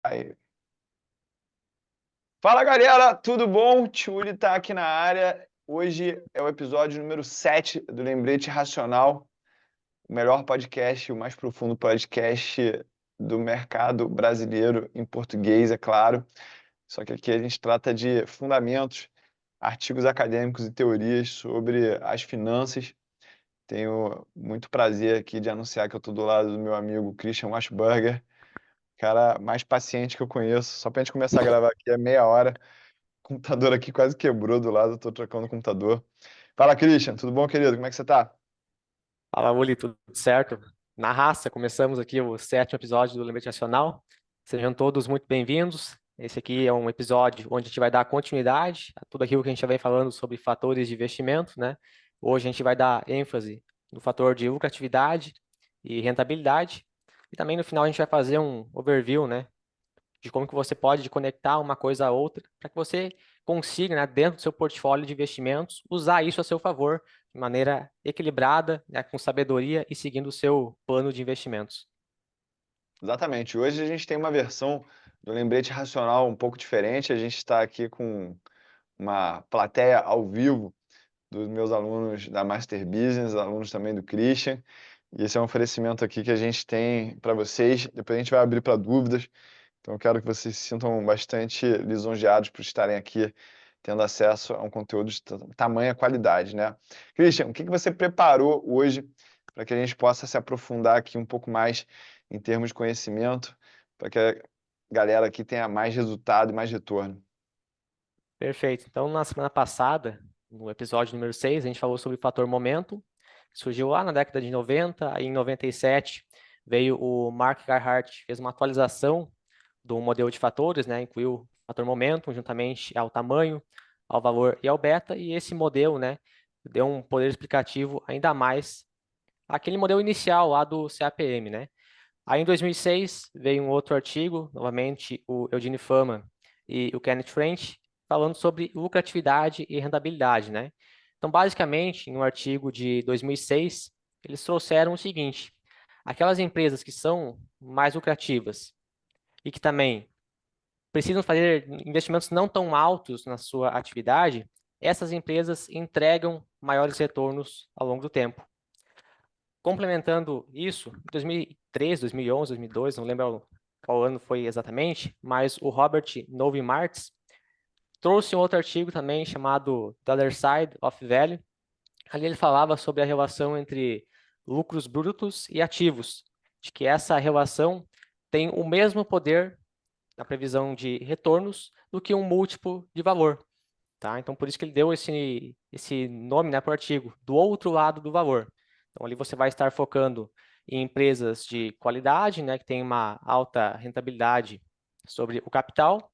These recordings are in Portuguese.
Aí. Fala galera, tudo bom? Tchuli tá aqui na área. Hoje é o episódio número 7 do Lembrete Racional, o melhor podcast, o mais profundo podcast do mercado brasileiro em português, é claro. Só que aqui a gente trata de fundamentos, artigos acadêmicos e teorias sobre as finanças. Tenho muito prazer aqui de anunciar que eu estou do lado do meu amigo Christian Washburger, cara mais paciente que eu conheço. Só pra gente começar a gravar aqui é meia hora. O computador aqui quase quebrou do lado, eu tô trocando o computador. Fala, Christian, tudo bom, querido? Como é que você tá? Fala, Uli, tudo certo? Na raça, começamos aqui o sétimo episódio do Lembrete Nacional. Sejam todos muito bem-vindos. Esse aqui é um episódio onde a gente vai dar continuidade a tudo aquilo que a gente já vem falando sobre fatores de investimento, né? Hoje a gente vai dar ênfase no fator de lucratividade e rentabilidade. E também no final a gente vai fazer um overview, né, de como que você pode conectar uma coisa a outra para que você consiga, né, dentro do seu portfólio de investimentos, usar isso a seu favor de maneira equilibrada, né, com sabedoria e seguindo o seu plano de investimentos. Exatamente. Hoje a gente tem uma versão do Lembrete Racional um pouco diferente. A gente está aqui com uma plateia ao vivo dos meus alunos da Master Business, alunos também do Christian. E esse é um oferecimento aqui que a gente tem para vocês. Depois a gente vai abrir para dúvidas. Então eu quero que vocês se sintam bastante lisonjeados por estarem aqui tendo acesso a um conteúdo de tamanha qualidade, né? Christian, o que você preparou hoje para que a gente possa se aprofundar aqui um pouco mais em termos de conhecimento, para que a galera aqui tenha mais resultado e mais retorno? Perfeito. Então, na semana passada, no episódio número 6, a gente falou sobre o fator momento, que surgiu lá na década de 90, aí em 97 veio o Mark Carhart, fez uma atualização do modelo de fatores, né, incluiu o fator momento juntamente ao tamanho, ao valor e ao beta, e esse modelo, né, deu um poder explicativo ainda mais àquele modelo inicial lá do CAPM, né. Aí em 2006 veio um outro artigo, novamente o Eugene Fama e o Kenneth French, falando sobre lucratividade e rentabilidade, né. Então, basicamente, em um artigo de 2006, eles trouxeram o seguinte: aquelas empresas que são mais lucrativas e que também precisam fazer investimentos não tão altos na sua atividade, essas empresas entregam maiores retornos ao longo do tempo. Complementando isso, em 2003, 2011, 2002, não lembro qual ano foi exatamente, mas o Robert Novi Marx trouxe um outro artigo também chamado The Other Side of Value. Ali ele falava sobre a relação entre lucros brutos e ativos, de que essa relação tem o mesmo poder na previsão de retornos do que um múltiplo de valor, tá? Então, por isso que ele deu esse nome, né, para o artigo, do outro lado do valor. Então, ali você vai estar focando em empresas de qualidade, né, que tem uma alta rentabilidade sobre o capital,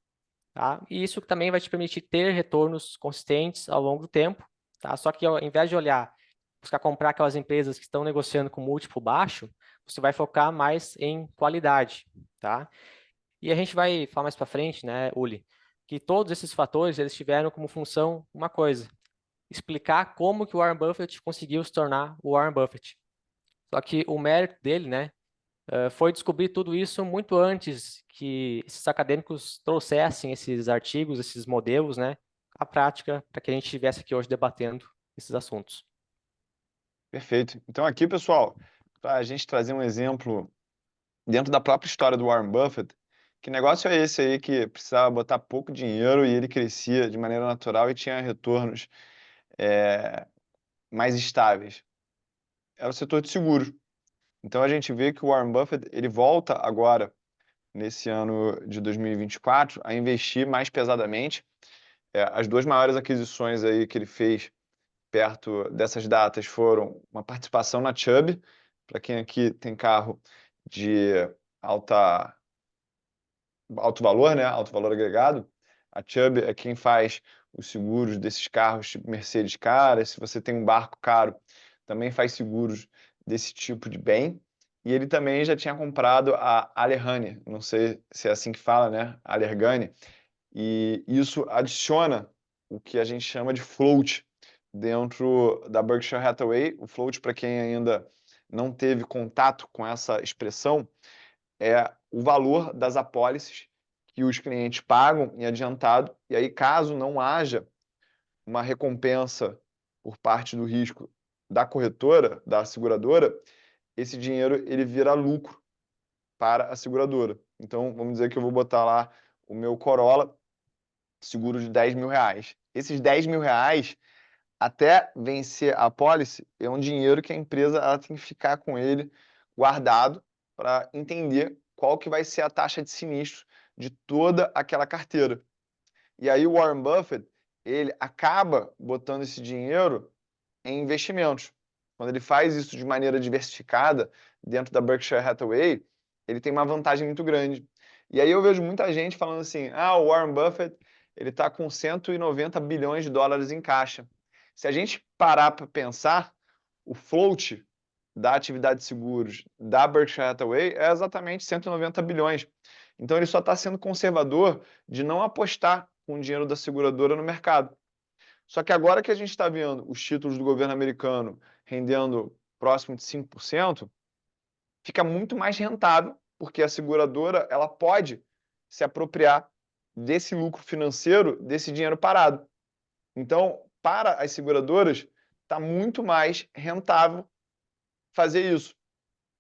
tá? E isso também vai te permitir ter retornos consistentes ao longo do tempo, tá? Só que ao invés de buscar comprar aquelas empresas que estão negociando com múltiplo baixo, você vai focar mais em qualidade, tá? E a gente vai falar mais para frente, né, Uli, que todos esses fatores eles tiveram como função uma coisa: explicar como que o Warren Buffett conseguiu se tornar o Warren Buffett. Só que o mérito dele, né, foi descobrir tudo isso muito antes que esses acadêmicos trouxessem esses artigos, esses modelos, né, à prática, para que a gente estivesse aqui hoje debatendo esses assuntos. Perfeito. Então aqui, pessoal, para a gente trazer um exemplo dentro da própria história do Warren Buffett, que negócio é esse aí que precisava botar pouco dinheiro e ele crescia de maneira natural e tinha retornos é, mais estáveis? Era o setor de seguros. Então a gente vê que o Warren Buffett ele volta agora nesse ano de 2024 a investir mais pesadamente. As duas maiores aquisições aí que ele fez perto dessas datas foram uma participação na Chubb, para quem aqui tem carro de alta, alto valor, né? Alto valor agregado. A Chubb é quem faz os seguros desses carros tipo Mercedes cara. Se você tem um barco caro, também faz seguros desse tipo de bem. E ele também já tinha comprado a Allerhane, não sei se é assim que fala, né? Allergane. E isso adiciona o que a gente chama de float dentro da Berkshire Hathaway. O float, para quem ainda não teve contato com essa expressão, é o valor das apólices que os clientes pagam em adiantado, e aí, caso não haja uma recompensa por parte do risco da corretora, da seguradora, esse dinheiro ele vira lucro para a seguradora. Então, vamos dizer que eu vou botar lá o meu Corolla, seguro de R$ 10.000. Esses R$ 10.000, até vencer a pólice, é um dinheiro que a empresa ela tem que ficar com ele guardado para entender qual que vai ser a taxa de sinistro de toda aquela carteira. E aí o Warren Buffett, ele acaba botando esse dinheiro em investimentos. Quando ele faz isso de maneira diversificada dentro da Berkshire Hathaway, ele tem uma vantagem muito grande. E aí eu vejo muita gente falando assim: ah, o Warren Buffett ele está com 190 bilhões de dólares em caixa. Se a gente parar para pensar, o float da atividade de seguros da Berkshire Hathaway é exatamente 190 bilhões. Então ele só está sendo conservador de não apostar com o dinheiro da seguradora no mercado. Só que agora que a gente está vendo os títulos do governo americano rendendo próximo de 5%, fica muito mais rentável, porque a seguradora ela pode se apropriar desse lucro financeiro, desse dinheiro parado. Então, para as seguradoras, está muito mais rentável fazer isso.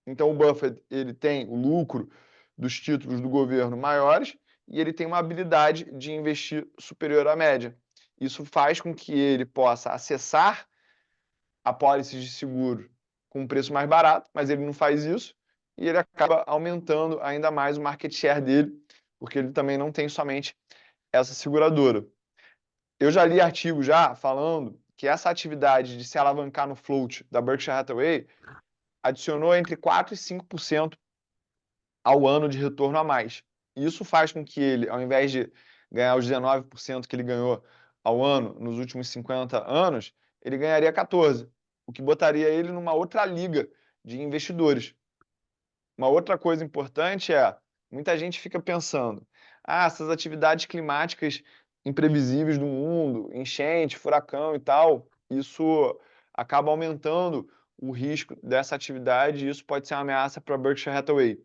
Então, o Buffett ele tem o lucro dos títulos do governo maiores e ele tem uma habilidade de investir superior à média. Isso faz com que ele possa acessar apólices de seguro com um preço mais barato, mas ele não faz isso e ele acaba aumentando ainda mais o market share dele, porque ele também não tem somente essa seguradora. Eu já li artigos já falando que essa atividade de se alavancar no float da Berkshire Hathaway adicionou entre 4 e 5% ao ano de retorno a mais. Isso faz com que ele, ao invés de ganhar os 19% que ele ganhou ao ano nos últimos 50 anos, ele ganharia 14%, o que botaria ele numa outra liga de investidores. Uma outra coisa importante é, muita gente fica pensando, ah, essas atividades climáticas imprevisíveis do mundo, enchente, furacão e tal, isso acaba aumentando o risco dessa atividade e isso pode ser uma ameaça para a Berkshire Hathaway.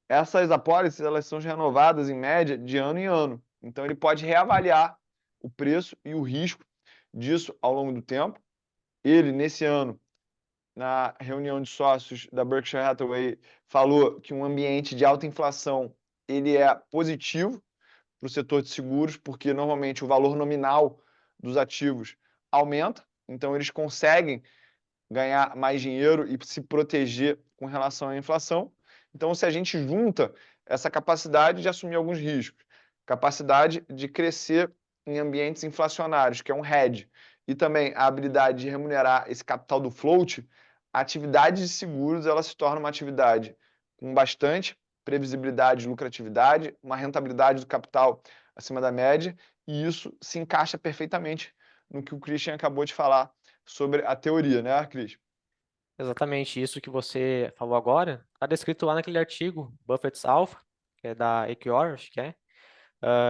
Essas apólices, elas são renovadas em média de ano em ano. Então ele pode reavaliar o preço e o risco disso ao longo do tempo. Ele, nesse ano, na reunião de sócios da Berkshire Hathaway, falou que um ambiente de alta inflação ele é positivo para o setor de seguros, porque normalmente o valor nominal dos ativos aumenta, então eles conseguem ganhar mais dinheiro e se proteger com relação à inflação. Então, se a gente junta essa capacidade de assumir alguns riscos, capacidade de crescer em ambientes inflacionários, que é um hedge, e também a habilidade de remunerar esse capital do float, a atividade de seguros ela se torna uma atividade com bastante previsibilidade e lucratividade, uma rentabilidade do capital acima da média, e isso se encaixa perfeitamente no que o Christian acabou de falar sobre a teoria, né, Cris? Exatamente isso que você falou agora, está descrito lá naquele artigo, Buffett's Alpha, que é da Equior, acho que é.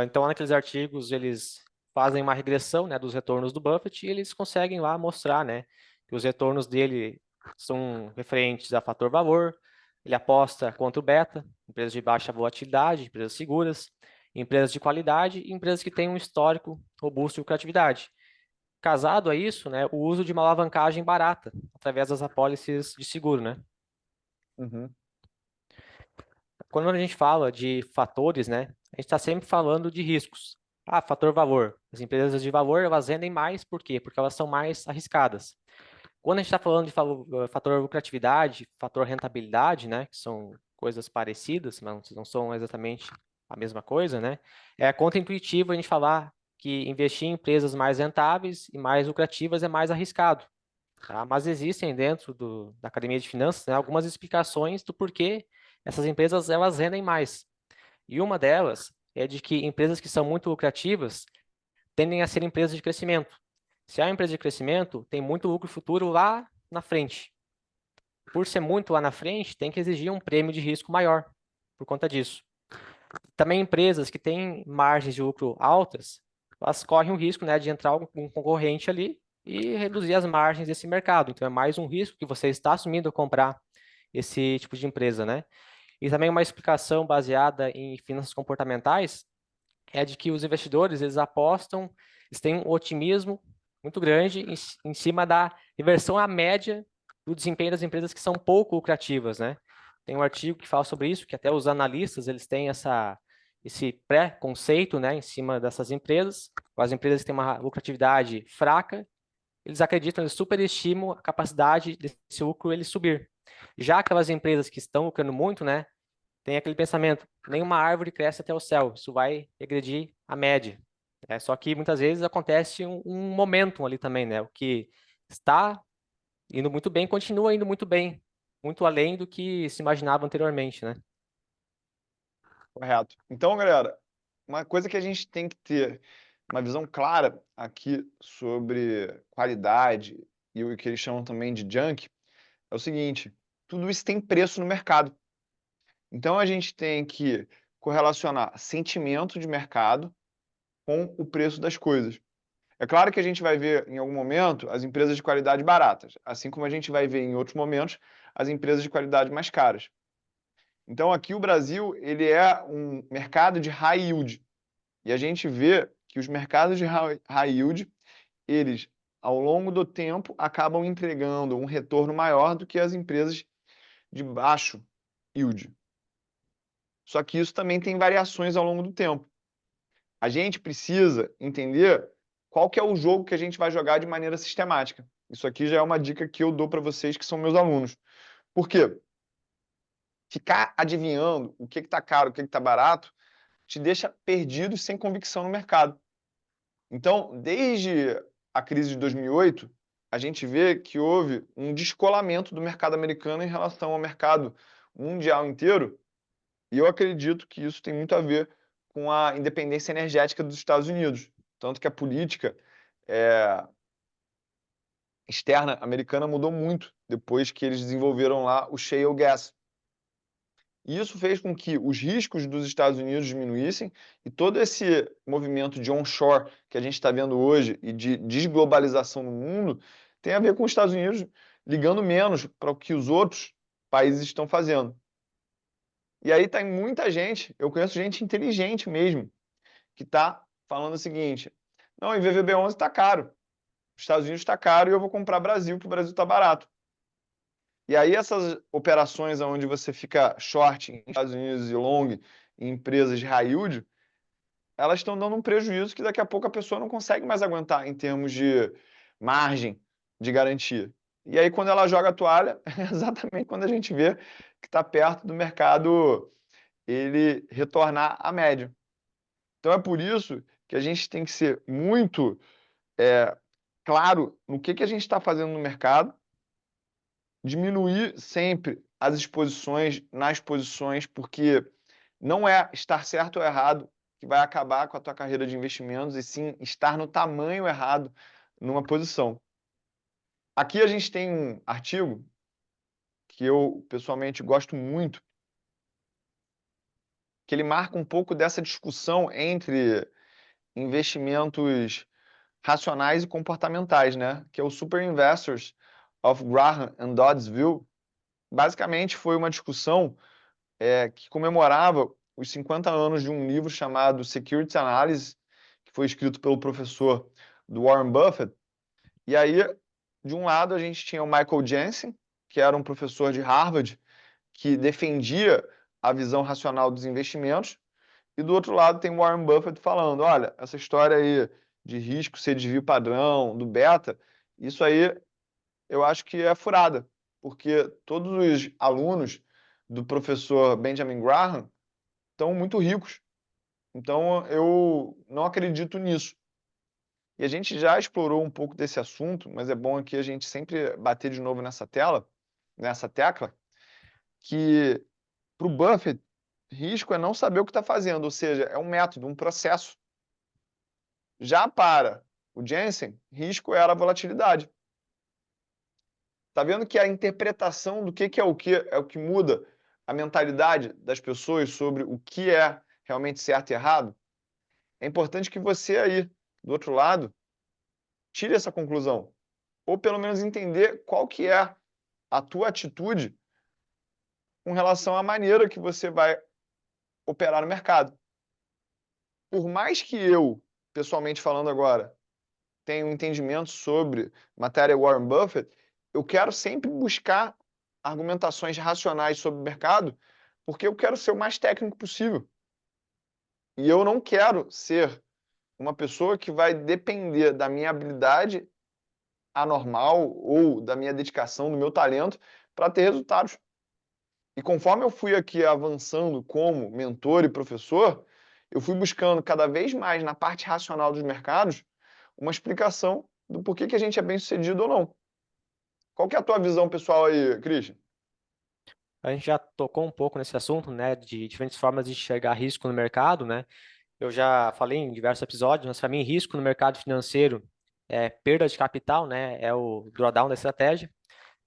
Então, lá naqueles artigos, eles fazem uma regressão, né, dos retornos do Buffett e eles conseguem lá mostrar, né, que os retornos dele são referentes a fator valor, ele aposta contra o beta, empresas de baixa volatilidade, empresas seguras, empresas de qualidade e empresas que têm um histórico robusto de lucratividade. Casado a isso, né, o uso de uma alavancagem barata, através das apólices de seguro, né? Uhum, Quando a gente fala de fatores, né, a gente está sempre falando de riscos. Ah, fator valor. As empresas de valor, elas vendem mais, por quê? Porque elas são mais arriscadas. Quando a gente está falando de fator lucratividade, fator rentabilidade, né, que são coisas parecidas, mas não são exatamente a mesma coisa, né, é contra-intuitivo a gente falar que investir em empresas mais rentáveis e mais lucrativas é mais arriscado. Tá? Mas existem dentro da Academia de Finanças, né, algumas explicações do porquê essas empresas elas rendem mais. E uma delas é de que empresas que são muito lucrativas tendem a ser empresas de crescimento. Se é uma empresa de crescimento, tem muito lucro futuro lá na frente. Por ser muito lá na frente, tem que exigir um prêmio de risco maior por conta disso. Também empresas que têm margens de lucro altas, elas correm o risco, né, de entrar um concorrente ali e reduzir as margens desse mercado. Então, é mais um risco que você está assumindo ao comprar esse tipo de empresa, né? E também uma explicação baseada em finanças comportamentais é de que os investidores, eles apostam, eles têm um otimismo muito grande em cima da reversão à média do desempenho das empresas que são pouco lucrativas, né? Tem um artigo que fala sobre isso, que até os analistas, eles têm esse pré-conceito, né, em cima dessas empresas. As empresas que têm uma lucratividade fraca, eles acreditam, eles superestimam a capacidade desse lucro ele subir. Já aquelas empresas que estão lucrando muito, né, tem aquele pensamento, nenhuma árvore cresce até o céu, isso vai regredir a média. Só que muitas vezes acontece um momentum ali também, né? O que está indo muito bem, continua indo muito bem, muito além do que se imaginava anteriormente, né? Correto. Então, galera, uma coisa que a gente tem que ter uma visão clara aqui sobre qualidade e o que eles chamam também de junk é o seguinte: tudo isso tem preço no mercado. Então, a gente tem que correlacionar sentimento de mercado com o preço das coisas. É claro que a gente vai ver em algum momento as empresas de qualidade baratas, assim como a gente vai ver em outros momentos as empresas de qualidade mais caras. Então, aqui o Brasil, ele é um mercado de high yield. E a gente vê que os mercados de high yield, eles, ao longo do tempo, acabam entregando um retorno maior do que as empresas de baixo yield. Só que isso também tem variações ao longo do tempo. A gente precisa entender qual que é o jogo que a gente vai jogar de maneira sistemática. Isso aqui já é uma dica que eu dou para vocês que são meus alunos. Por quê? Ficar adivinhando o que está caro, o que está barato, te deixa perdido e sem convicção no mercado. Então, desde a crise de 2008, a gente vê que houve um descolamento do mercado americano em relação ao mercado mundial inteiro, e eu acredito que isso tem muito a ver com a independência energética dos Estados Unidos. Tanto que a política externa americana mudou muito depois que eles desenvolveram lá o shale gas. E isso fez com que os riscos dos Estados Unidos diminuíssem e todo esse movimento de onshore que a gente está vendo hoje e de desglobalização no mundo tem a ver com os Estados Unidos ligando menos para o que os outros países estão fazendo. E aí tem muita gente, eu conheço gente inteligente mesmo, que está falando o seguinte: não, o IVVB11 está caro, os Estados Unidos está caro e eu vou comprar Brasil, que o Brasil está barato. E aí essas operações onde você fica short em Estados Unidos e long em empresas de high yield, elas estão dando um prejuízo que daqui a pouco a pessoa não consegue mais aguentar em termos de margem de garantia. E aí quando ela joga a toalha, é exatamente quando a gente vê que está perto do mercado ele retornar à média. Então é por isso que a gente tem que ser muito claro no que a gente está fazendo no mercado, diminuir sempre as exposições nas posições, porque não é estar certo ou errado que vai acabar com a tua carreira de investimentos, e sim estar no tamanho errado numa posição. Aqui a gente tem um artigo que eu pessoalmente gosto muito, que ele marca um pouco dessa discussão entre investimentos racionais e comportamentais, né? Que é o Super Investors of Graham and Doddsville. Basicamente foi uma discussão que comemorava os 50 anos de um livro chamado Securities Analysis, que foi escrito pelo professor do Warren Buffett. E aí, de um lado, a gente tinha o Michael Jensen, que era um professor de Harvard, que defendia a visão racional dos investimentos, e do outro lado tem o Warren Buffett falando, olha, essa história aí de risco ser desvio padrão, do beta, isso aí eu acho que é furada, porque todos os alunos do professor Benjamin Graham estão muito ricos. Então eu não acredito nisso. E a gente já explorou um pouco desse assunto, mas é bom aqui a gente sempre bater de novo nessa tecla, que para o Buffett, risco é não saber o que está fazendo, ou seja, é um método, um processo. Já para o Jensen, risco era a volatilidade. Tá vendo que a interpretação do que é o que muda a mentalidade das pessoas sobre o que é realmente certo e errado? É importante que você aí, do outro lado, tire essa conclusão, ou pelo menos entender qual que é a tua atitude com relação à maneira que você vai operar no mercado. por mais que eu, pessoalmente falando agora, tenha um entendimento sobre matéria Warren Buffett, eu quero sempre buscar argumentações racionais sobre o mercado, porque eu quero ser o mais técnico possível. E eu não quero ser uma pessoa que vai depender da minha habilidade anormal ou da minha dedicação, do meu talento para ter resultados. E conforme eu fui aqui avançando como mentor e professor, eu fui buscando cada vez mais na parte racional dos mercados uma explicação do porquê que a gente é bem-sucedido ou não. Qual que é a tua visão pessoal aí, Christian? A gente já tocou um pouco nesse assunto, né, de diferentes formas de enxergar risco no mercado, né? Eu já falei em diversos episódios, mas para mim, risco no mercado financeiro é perda de capital, né? É o drawdown da estratégia.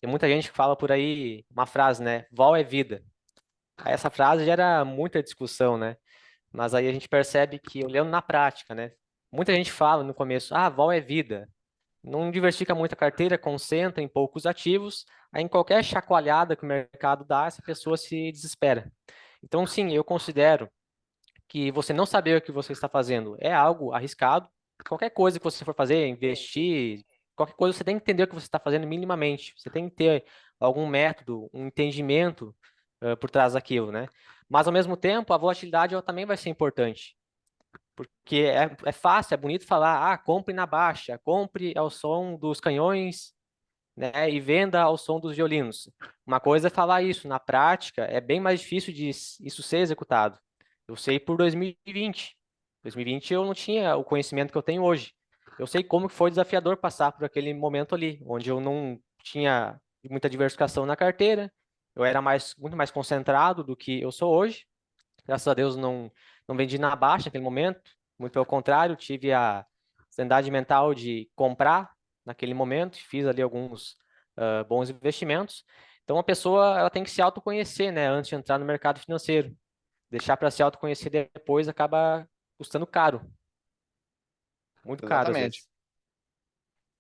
Tem muita gente que fala por aí uma frase, né? Vol é vida. Aí essa frase gera muita discussão, né? Mas aí a gente percebe que, olhando na prática, né? Muita gente fala no começo, ah, vol é vida. Não diversifica muito a carteira, concentra em poucos ativos. Aí em qualquer chacoalhada que o mercado dá, essa pessoa se desespera. Então, sim, eu considero que você não saber o que você está fazendo é algo arriscado. Qualquer coisa que você for fazer, investir, qualquer coisa, você tem que entender o que você está fazendo minimamente. Você tem que ter algum método, um entendimento, por trás daquilo, né? Mas, ao mesmo tempo, a volatilidade ela também vai ser importante. Porque é fácil, é bonito falar, ah, compre na baixa, compre ao som dos canhões, né, e venda ao som dos violinos. Uma coisa é falar isso, na prática é bem mais difícil de isso ser executado. Eu sei por 2020. 2020 eu não tinha o conhecimento que eu tenho hoje. Eu sei como que foi desafiador passar por aquele momento ali, onde eu não tinha muita diversificação na carteira, eu era muito mais concentrado do que eu sou hoje. Graças a Deus não vendi na baixa naquele momento, muito pelo contrário, tive a sanidade mental de comprar naquele momento, fiz ali alguns bons investimentos. Então a pessoa ela tem que se autoconhecer, né, antes de entrar no mercado financeiro. Deixar para se autoconhecer depois acaba custando caro, muito caro às Exatamente.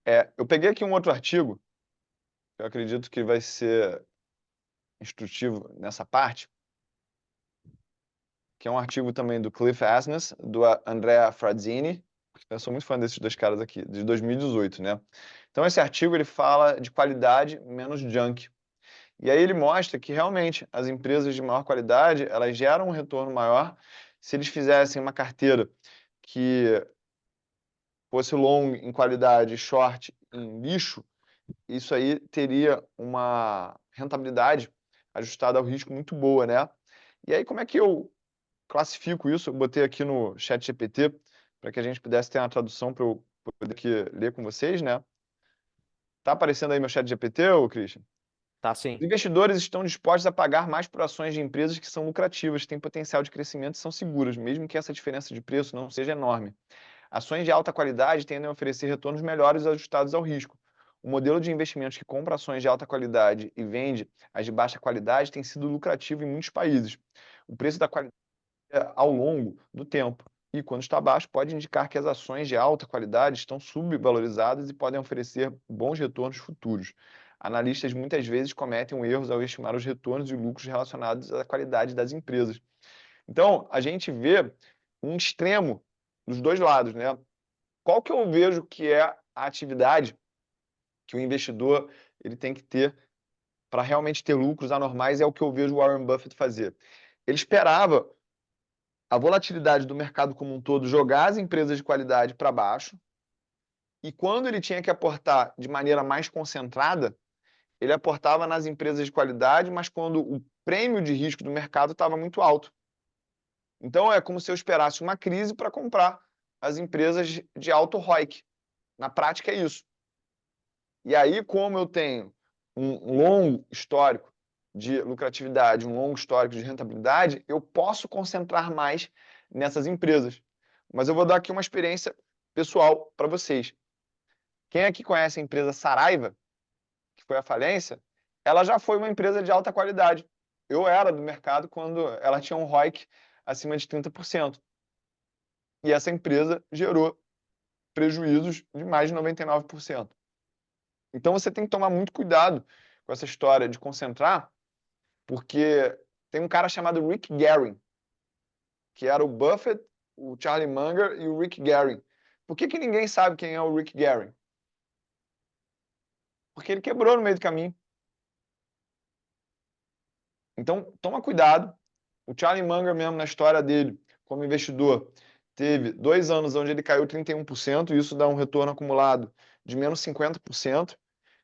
vezes. Eu peguei aqui um outro artigo, que eu acredito que vai ser instrutivo nessa parte, que é um artigo também do Cliff Asness, do Andrea Frazzini. Eu sou muito fã desses dois caras aqui, de 2018, né? Então esse artigo ele fala de qualidade menos junk. E aí ele mostra que realmente as empresas de maior qualidade, elas geram um retorno maior se eles fizessem uma carteira que fosse long em qualidade, short em lixo, isso aí teria uma rentabilidade ajustada ao risco muito boa, né? E aí como é que eu classifico isso? Eu botei aqui no chat GPT para que a gente pudesse ter uma tradução para eu poder aqui ler com vocês, né? Tá aparecendo aí meu chat GPT, ô Christian? Tá Os sim. investidores estão dispostos a pagar mais por ações de empresas que são lucrativas, têm potencial de crescimento e são seguras, mesmo que essa diferença de preço não seja enorme. Ações de alta qualidade tendem a oferecer retornos melhores ajustados ao risco. O modelo de investimentos que compra ações de alta qualidade e vende as de baixa qualidade tem sido lucrativo em muitos países. O preço da qualidade é ao longo do tempo e, quando está baixo, pode indicar que as ações de alta qualidade estão subvalorizadas e podem oferecer bons retornos futuros. Analistas muitas vezes cometem erros ao estimar os retornos e lucros relacionados à qualidade das empresas. Então, a gente vê um extremo dos dois lados, né? Qual que eu vejo que é a atividade que o investidor ele tem que ter para realmente ter lucros anormais? É o que eu vejo o Warren Buffett fazer. Ele esperava a volatilidade do mercado como um todo jogar as empresas de qualidade para baixo, e quando ele tinha que aportar de maneira mais concentrada, ele aportava nas empresas de qualidade, mas quando o prêmio de risco do mercado estava muito alto. Então é como se eu esperasse uma crise para comprar as empresas de alto ROIC. Na prática é isso. E aí, como eu tenho um longo histórico de lucratividade, um longo histórico de rentabilidade, eu posso concentrar mais nessas empresas. Mas eu vou dar aqui uma experiência pessoal para vocês. Quem aqui conhece a empresa Saraiva, que foi a falência, ela já foi uma empresa de alta qualidade. Eu era do mercado quando ela tinha um ROIC acima de 30%. E essa empresa gerou prejuízos de mais de 99%. Então você tem que tomar muito cuidado com essa história de concentrar, porque tem um cara chamado Rick Guerin, que era o Buffett o Charlie Munger e o Rick Gehring. Por que que ninguém sabe quem é o Rick Gehring? Porque ele quebrou no meio do caminho. Então, toma cuidado. O Charlie Munger mesmo, na história dele, como investidor, teve 2 anos onde ele caiu 31%, e isso dá um retorno acumulado de menos 50%.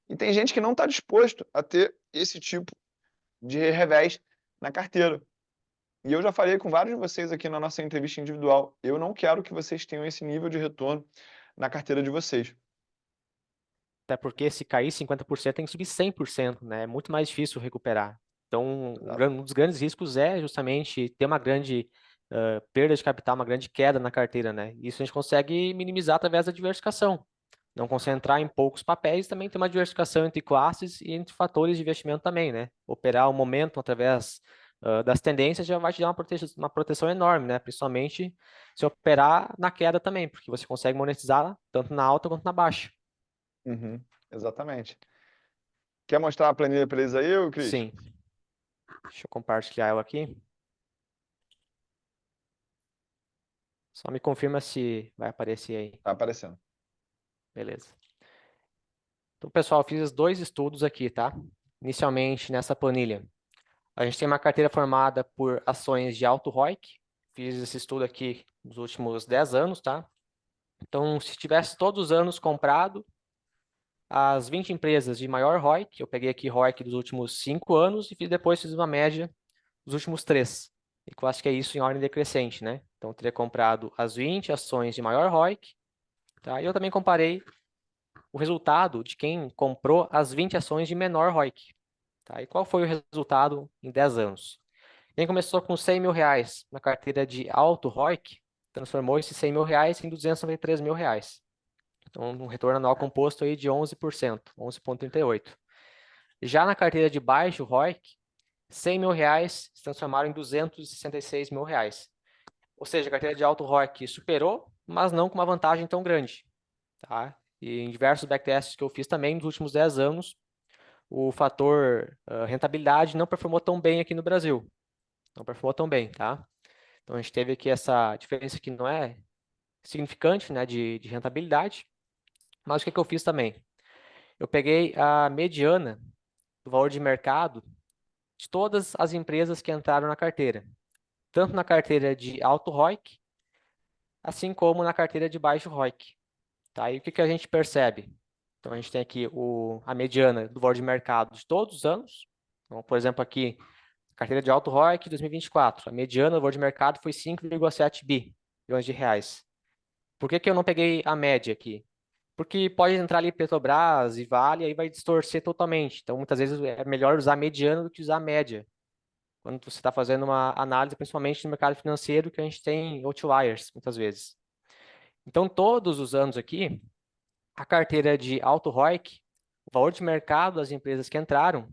E tem gente que não está disposto a ter esse tipo de revés na carteira. E eu já falei com vários de vocês aqui na nossa entrevista individual. Eu não quero que vocês tenham esse nível de retorno na carteira de vocês. Até porque se cair 50% tem que subir 100%, né? É muito mais difícil recuperar. Então, Exato. um dos grandes riscos é justamente ter uma grande perda de capital, uma grande queda na carteira, né? Isso a gente consegue minimizar através da diversificação. Não concentrar em poucos papéis, também ter uma diversificação entre classes e entre fatores de investimento também, né? Operar o momento através das tendências já vai te dar uma proteção enorme, né? Principalmente se operar na queda também, porque você consegue monetizar tanto na alta quanto na baixa. Uhum, exatamente. Quer mostrar a planilha para eles aí, ô Cris? Sim. Deixa eu compartilhar ela aqui. Só me confirma se vai aparecer aí. Tá aparecendo. Beleza. Então, pessoal, eu fiz 2 estudos aqui, tá? Inicialmente, nessa planilha, a gente tem uma carteira formada por ações de alto ROIC. Fiz esse estudo aqui nos últimos 10 anos, tá? Então, se tivesse todos os anos comprado as 20 empresas de maior ROIC, eu peguei aqui ROIC dos últimos 5 anos e depois fiz uma média dos últimos 3. E classifiquei isso em ordem decrescente, né? Então, eu teria comprado as 20 ações de maior ROIC, tá? E eu também comparei o resultado de quem comprou as 20 ações de menor ROIC, tá? E qual foi o resultado em 10 anos? Quem começou com 100 mil reais na carteira de alto ROIC, transformou esses 100 mil reais em 293 mil reais. Então, um retorno anual composto aí de 11%, 11,38%. Já na carteira de baixo ROIC, 100 mil reais se transformaram em 266 mil reais. Ou seja, a carteira de alto ROIC superou, mas não com uma vantagem tão grande, tá? E em diversos backtests que eu fiz também nos últimos 10 anos, o fator rentabilidade não performou tão bem aqui no Brasil. Não performou tão bem, tá? Então a gente teve aqui essa diferença que não é significante, né, de rentabilidade. Mas o que que eu fiz também? Eu peguei a mediana do valor de mercado de todas as empresas que entraram na carteira, tanto na carteira de alto ROIC, assim como na carteira de baixo ROIC. Tá? E o que que a gente percebe? Então, a gente tem aqui a mediana do valor de mercado de todos os anos. Então, por exemplo, aqui, carteira de alto ROIC 2024. A mediana do valor de mercado foi 5,7 bilhões de reais. Por que que eu não peguei a média aqui? Porque pode entrar ali Petrobras e Vale, aí vai distorcer totalmente. Então, muitas vezes é melhor usar a mediana do que usar a média. Quando você está fazendo uma análise, principalmente no mercado financeiro, que a gente tem outliers, muitas vezes. Então, todos os anos aqui, a carteira de alto ROIC, o valor de mercado das empresas que entraram,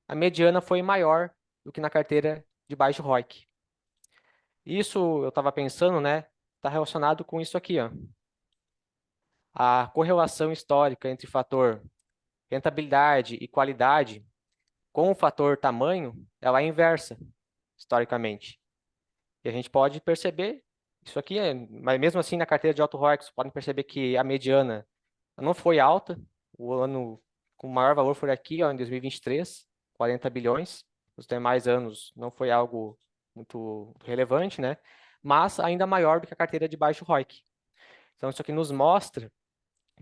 a mediana foi maior do que na carteira de baixo ROIC. Isso eu estava pensando, né? Está relacionado com isso aqui, ó. A correlação histórica entre o fator rentabilidade e qualidade com o fator tamanho, ela é inversa, historicamente. E a gente pode perceber isso aqui, mas mesmo assim na carteira de alto ROIC, vocês podem perceber que a mediana não foi alta. O ano com maior valor foi aqui, ó, em 2023, 40 bilhões. Os demais anos não foi algo muito relevante, né? Mas ainda maior do que a carteira de baixo ROIC. Então, isso aqui nos mostra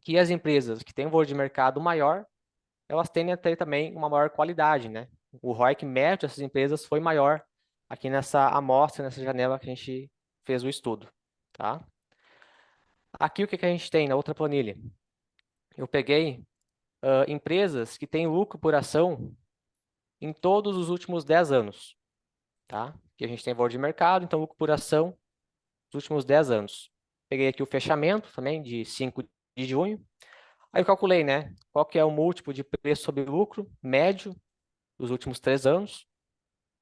que as empresas que têm um valor de mercado maior, elas tendem a ter também uma maior qualidade, né? O ROIC médio dessas empresas foi maior aqui nessa amostra, nessa janela que a gente fez o estudo, tá? Aqui o que que a gente tem na outra planilha? Eu peguei empresas que têm lucro por ação em todos os últimos 10 anos, tá? Que a gente tem valor de mercado, então lucro por ação nos últimos 10 anos. Peguei aqui o fechamento também de 5 de junho. Aí eu calculei, né? Qual que é o múltiplo de preço sobre lucro médio dos últimos 3 anos,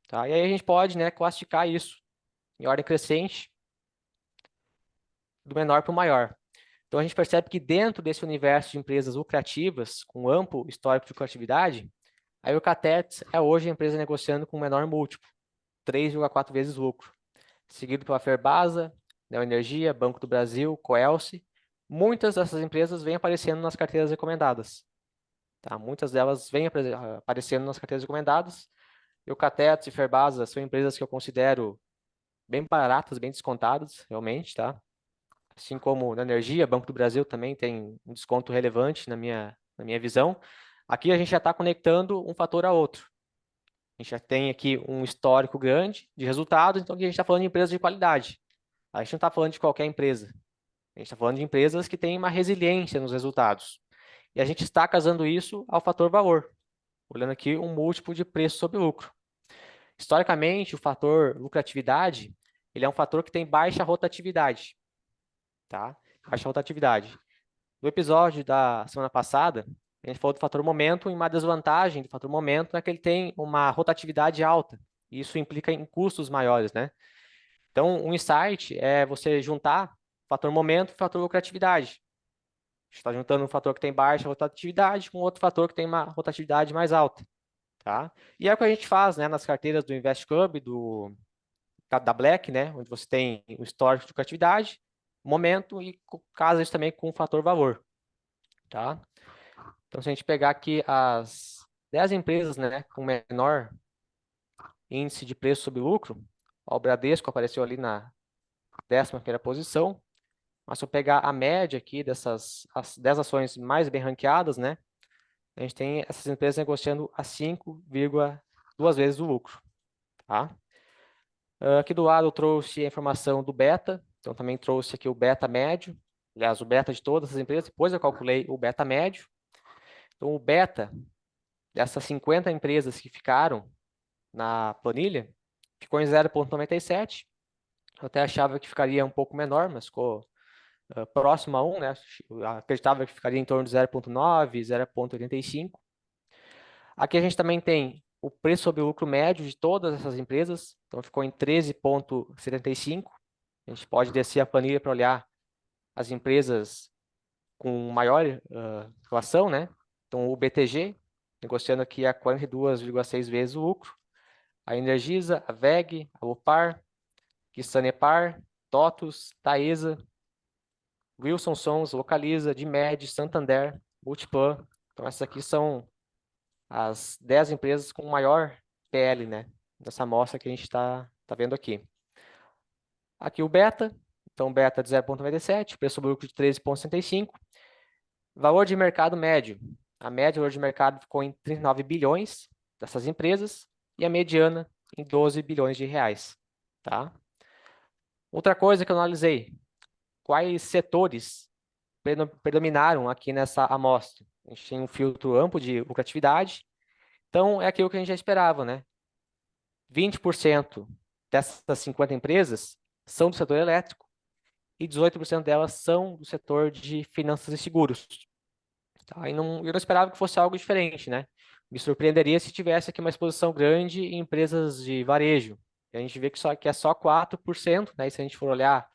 tá? E aí a gente pode, né, classificar isso em ordem crescente, do menor para o maior. Então a gente percebe que dentro desse universo de empresas lucrativas, com amplo histórico de lucratividade, a Eucatet é hoje a empresa negociando com o menor múltiplo, 3,4 vezes lucro, seguido pela Ferbasa, Neoenergia, Banco do Brasil, Coelce. Muitas dessas empresas vêm aparecendo nas carteiras recomendadas. Tá? Muitas delas vêm aparecendo nas carteiras recomendadas. E o Catetos e Ferbasa são empresas que eu considero bem baratas, bem descontadas, realmente, tá? Assim como na energia, Banco do Brasil também tem um desconto relevante na minha visão. Aqui a gente já está conectando um fator a outro. A gente já tem aqui um histórico grande de resultados, então aqui a gente está falando de empresas de qualidade. A gente não está falando de qualquer empresa. A gente está falando de empresas que têm uma resiliência nos resultados. E a gente está casando isso ao fator valor, olhando aqui um múltiplo de preço sobre lucro. Historicamente, o fator lucratividade, ele é um fator que tem baixa rotatividade, tá? Baixa rotatividade. No episódio da semana passada, a gente falou do fator momento e uma desvantagem do fator momento é que ele tem uma rotatividade alta. E isso implica em custos maiores, né? Então, um insight é você juntar o fator momento e o fator lucratividade. A gente está juntando um fator que tem baixa rotatividade com outro fator que tem uma rotatividade mais alta, tá? E é o que a gente faz, né, nas carteiras do Invest Club, da Black, né, onde você tem o histórico de lucratividade, momento e casa isso também com o fator valor, tá? Então, se a gente pegar aqui as 10 empresas, né, com menor índice de preço sobre lucro, ó, o Bradesco apareceu ali na 11ª posição, mas se eu pegar a média aqui as 10 ações mais bem ranqueadas, né, a gente tem essas empresas negociando a 5,2 vezes o lucro, tá? Aqui do lado eu trouxe a informação do beta, então também trouxe aqui o beta médio, aliás, o beta de todas as empresas, depois eu calculei o beta médio. Então, o beta dessas 50 empresas que ficaram na planilha ficou em 0,97. Eu até achava que ficaria um pouco menor, mas ficou próximo a 1, né? Eu acreditava que ficaria em torno de 0,9, 0,85. Aqui a gente também tem o preço sobre o lucro médio de todas essas empresas, então ficou em 13,75. A gente pode descer a planilha para olhar as empresas com maior relação, né? Então, o BTG, negociando aqui a 42,6 vezes o lucro. A Energisa, a WEG, a Lupar, Sanepar, TOTUS, Taesa, Wilson Sons, Localiza, Dimed, Santander, Multiplan. Então, essas aqui são as 10 empresas com maior PL, né? Nessa amostra que a gente está vendo aqui. Aqui o beta, então beta de 0,97, preço sobre lucro de 13,65. Valor de mercado médio. A média do valor de mercado ficou em 39 bilhões dessas empresas e a mediana em 12 bilhões de reais, tá? Outra coisa que eu analisei, quais setores predominaram aqui nessa amostra? A gente tem um filtro amplo de lucratividade, então é aquilo que a gente já esperava, né? 20% dessas 50 empresas são do setor elétrico e 18% delas são do setor de finanças e seguros. Tá? Eu não esperava que fosse algo diferente, né? Me surpreenderia se tivesse aqui uma exposição grande em empresas de varejo. E a gente vê que é só 4%, né? E se a gente for olhar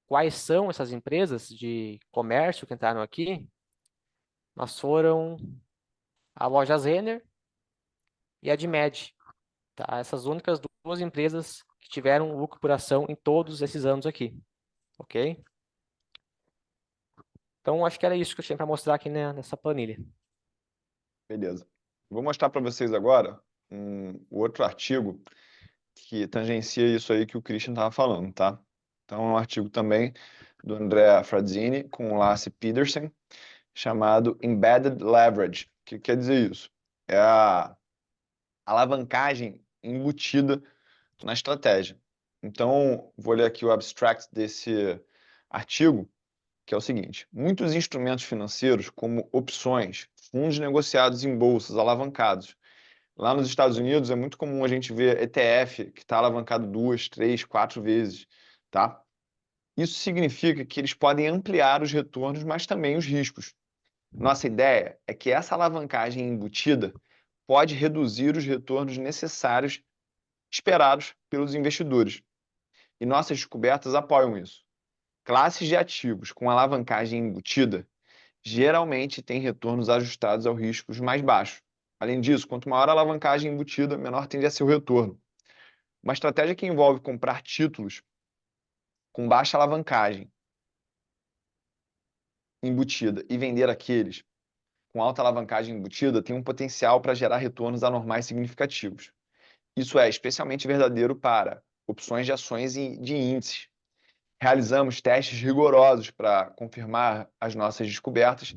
quais são essas empresas de comércio que entraram aqui, nós foram a Lojas Renner e a Dimed, tá? Essas únicas duas empresas que tiveram lucro por ação em todos esses anos aqui, ok? Então, acho que era isso que eu tinha para mostrar aqui, né, nessa planilha. Beleza. Vou mostrar para vocês agora o outro artigo que tangencia isso aí que o Christian estava falando, tá? Então, é um artigo também do André Frazzini com o Lasse Pedersen, chamado Embedded Leverage. O que quer dizer isso? É a alavancagem embutida na estratégia. Então, vou ler aqui o abstract desse artigo, que é o seguinte: muitos instrumentos financeiros, como opções, fundos negociados em bolsas, alavancados. Lá nos Estados Unidos é muito comum a gente ver ETF que está alavancado 2, 3, 4 vezes, tá? Isso significa que eles podem ampliar os retornos, mas também os riscos. Nossa ideia é que essa alavancagem embutida pode reduzir os retornos necessários esperados pelos investidores. E nossas descobertas apoiam isso. Classes de ativos com alavancagem embutida geralmente têm retornos ajustados aos riscos mais baixos. Além disso, quanto maior a alavancagem embutida, menor tende a ser o retorno. Uma estratégia que envolve comprar títulos com baixa alavancagem embutida e vender aqueles com alta alavancagem embutida tem um potencial para gerar retornos anormais significativos. Isso é especialmente verdadeiro para opções de ações de índices. Realizamos testes rigorosos para confirmar as nossas descobertas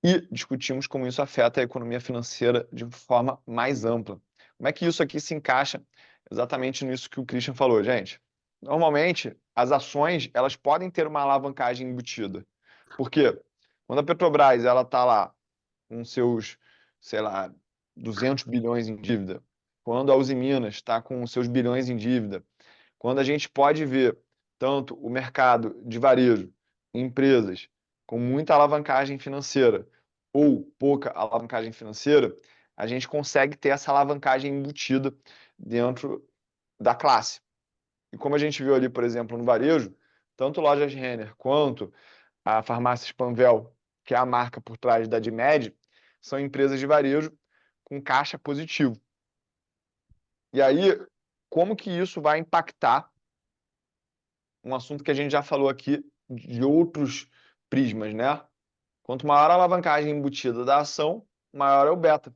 e discutimos como isso afeta a economia financeira de forma mais ampla. Como é que isso aqui se encaixa exatamente nisso que o Christian falou, gente? Normalmente, as ações elas podem ter uma alavancagem embutida. Por quê? Quando a Petrobras ela está lá com seus, sei lá, 200 bilhões em dívida, quando a Uzi Minas está com seus bilhões em dívida, quando a gente pode ver tanto o mercado de varejo, empresas com muita alavancagem financeira ou pouca alavancagem financeira, a gente consegue ter essa alavancagem embutida dentro da classe. E como a gente viu ali, por exemplo, no varejo, tanto lojas Renner quanto a farmácia Panvel, que é a marca por trás da Dimed, são empresas de varejo com caixa positivo. E aí, como que isso vai impactar um assunto que a gente já falou aqui de outros prismas, né? Quanto maior a alavancagem embutida da ação, maior é o beta.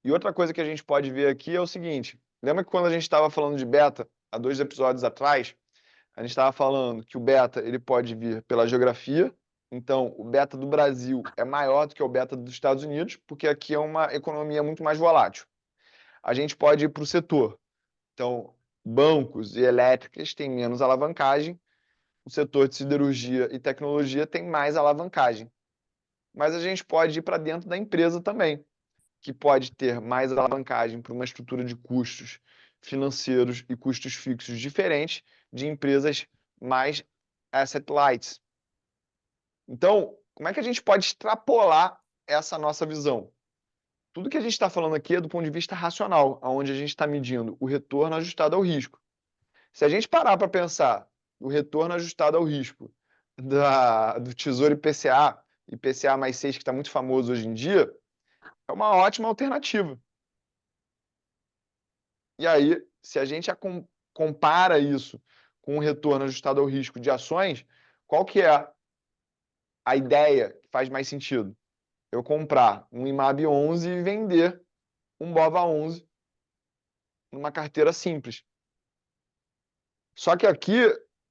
E outra coisa que a gente pode ver aqui é o seguinte: lembra que quando a gente estava falando de beta, há 2 episódios atrás, a gente estava falando que o beta ele pode vir pela geografia. Então, o beta do Brasil é maior do que o beta dos Estados Unidos, porque aqui é uma economia muito mais volátil. A gente pode ir para o setor. Então, bancos e elétricas têm menos alavancagem, o setor de siderurgia e tecnologia tem mais alavancagem. Mas a gente pode ir para dentro da empresa também, que pode ter mais alavancagem para uma estrutura de custos financeiros e custos fixos diferentes de empresas mais asset lights. Então, como é que a gente pode extrapolar essa nossa visão? Tudo que a gente está falando aqui é do ponto de vista racional, onde a gente está medindo o retorno ajustado ao risco. Se a gente parar para pensar o retorno ajustado ao risco do Tesouro IPCA, IPCA mais 6, que está muito famoso hoje em dia, é uma ótima alternativa. E aí, se a gente compara isso com o retorno ajustado ao risco de ações, qual que é a ideia que faz mais sentido? Eu comprar um IMAB 11 e vender um BOVA 11 numa carteira simples. Só que aqui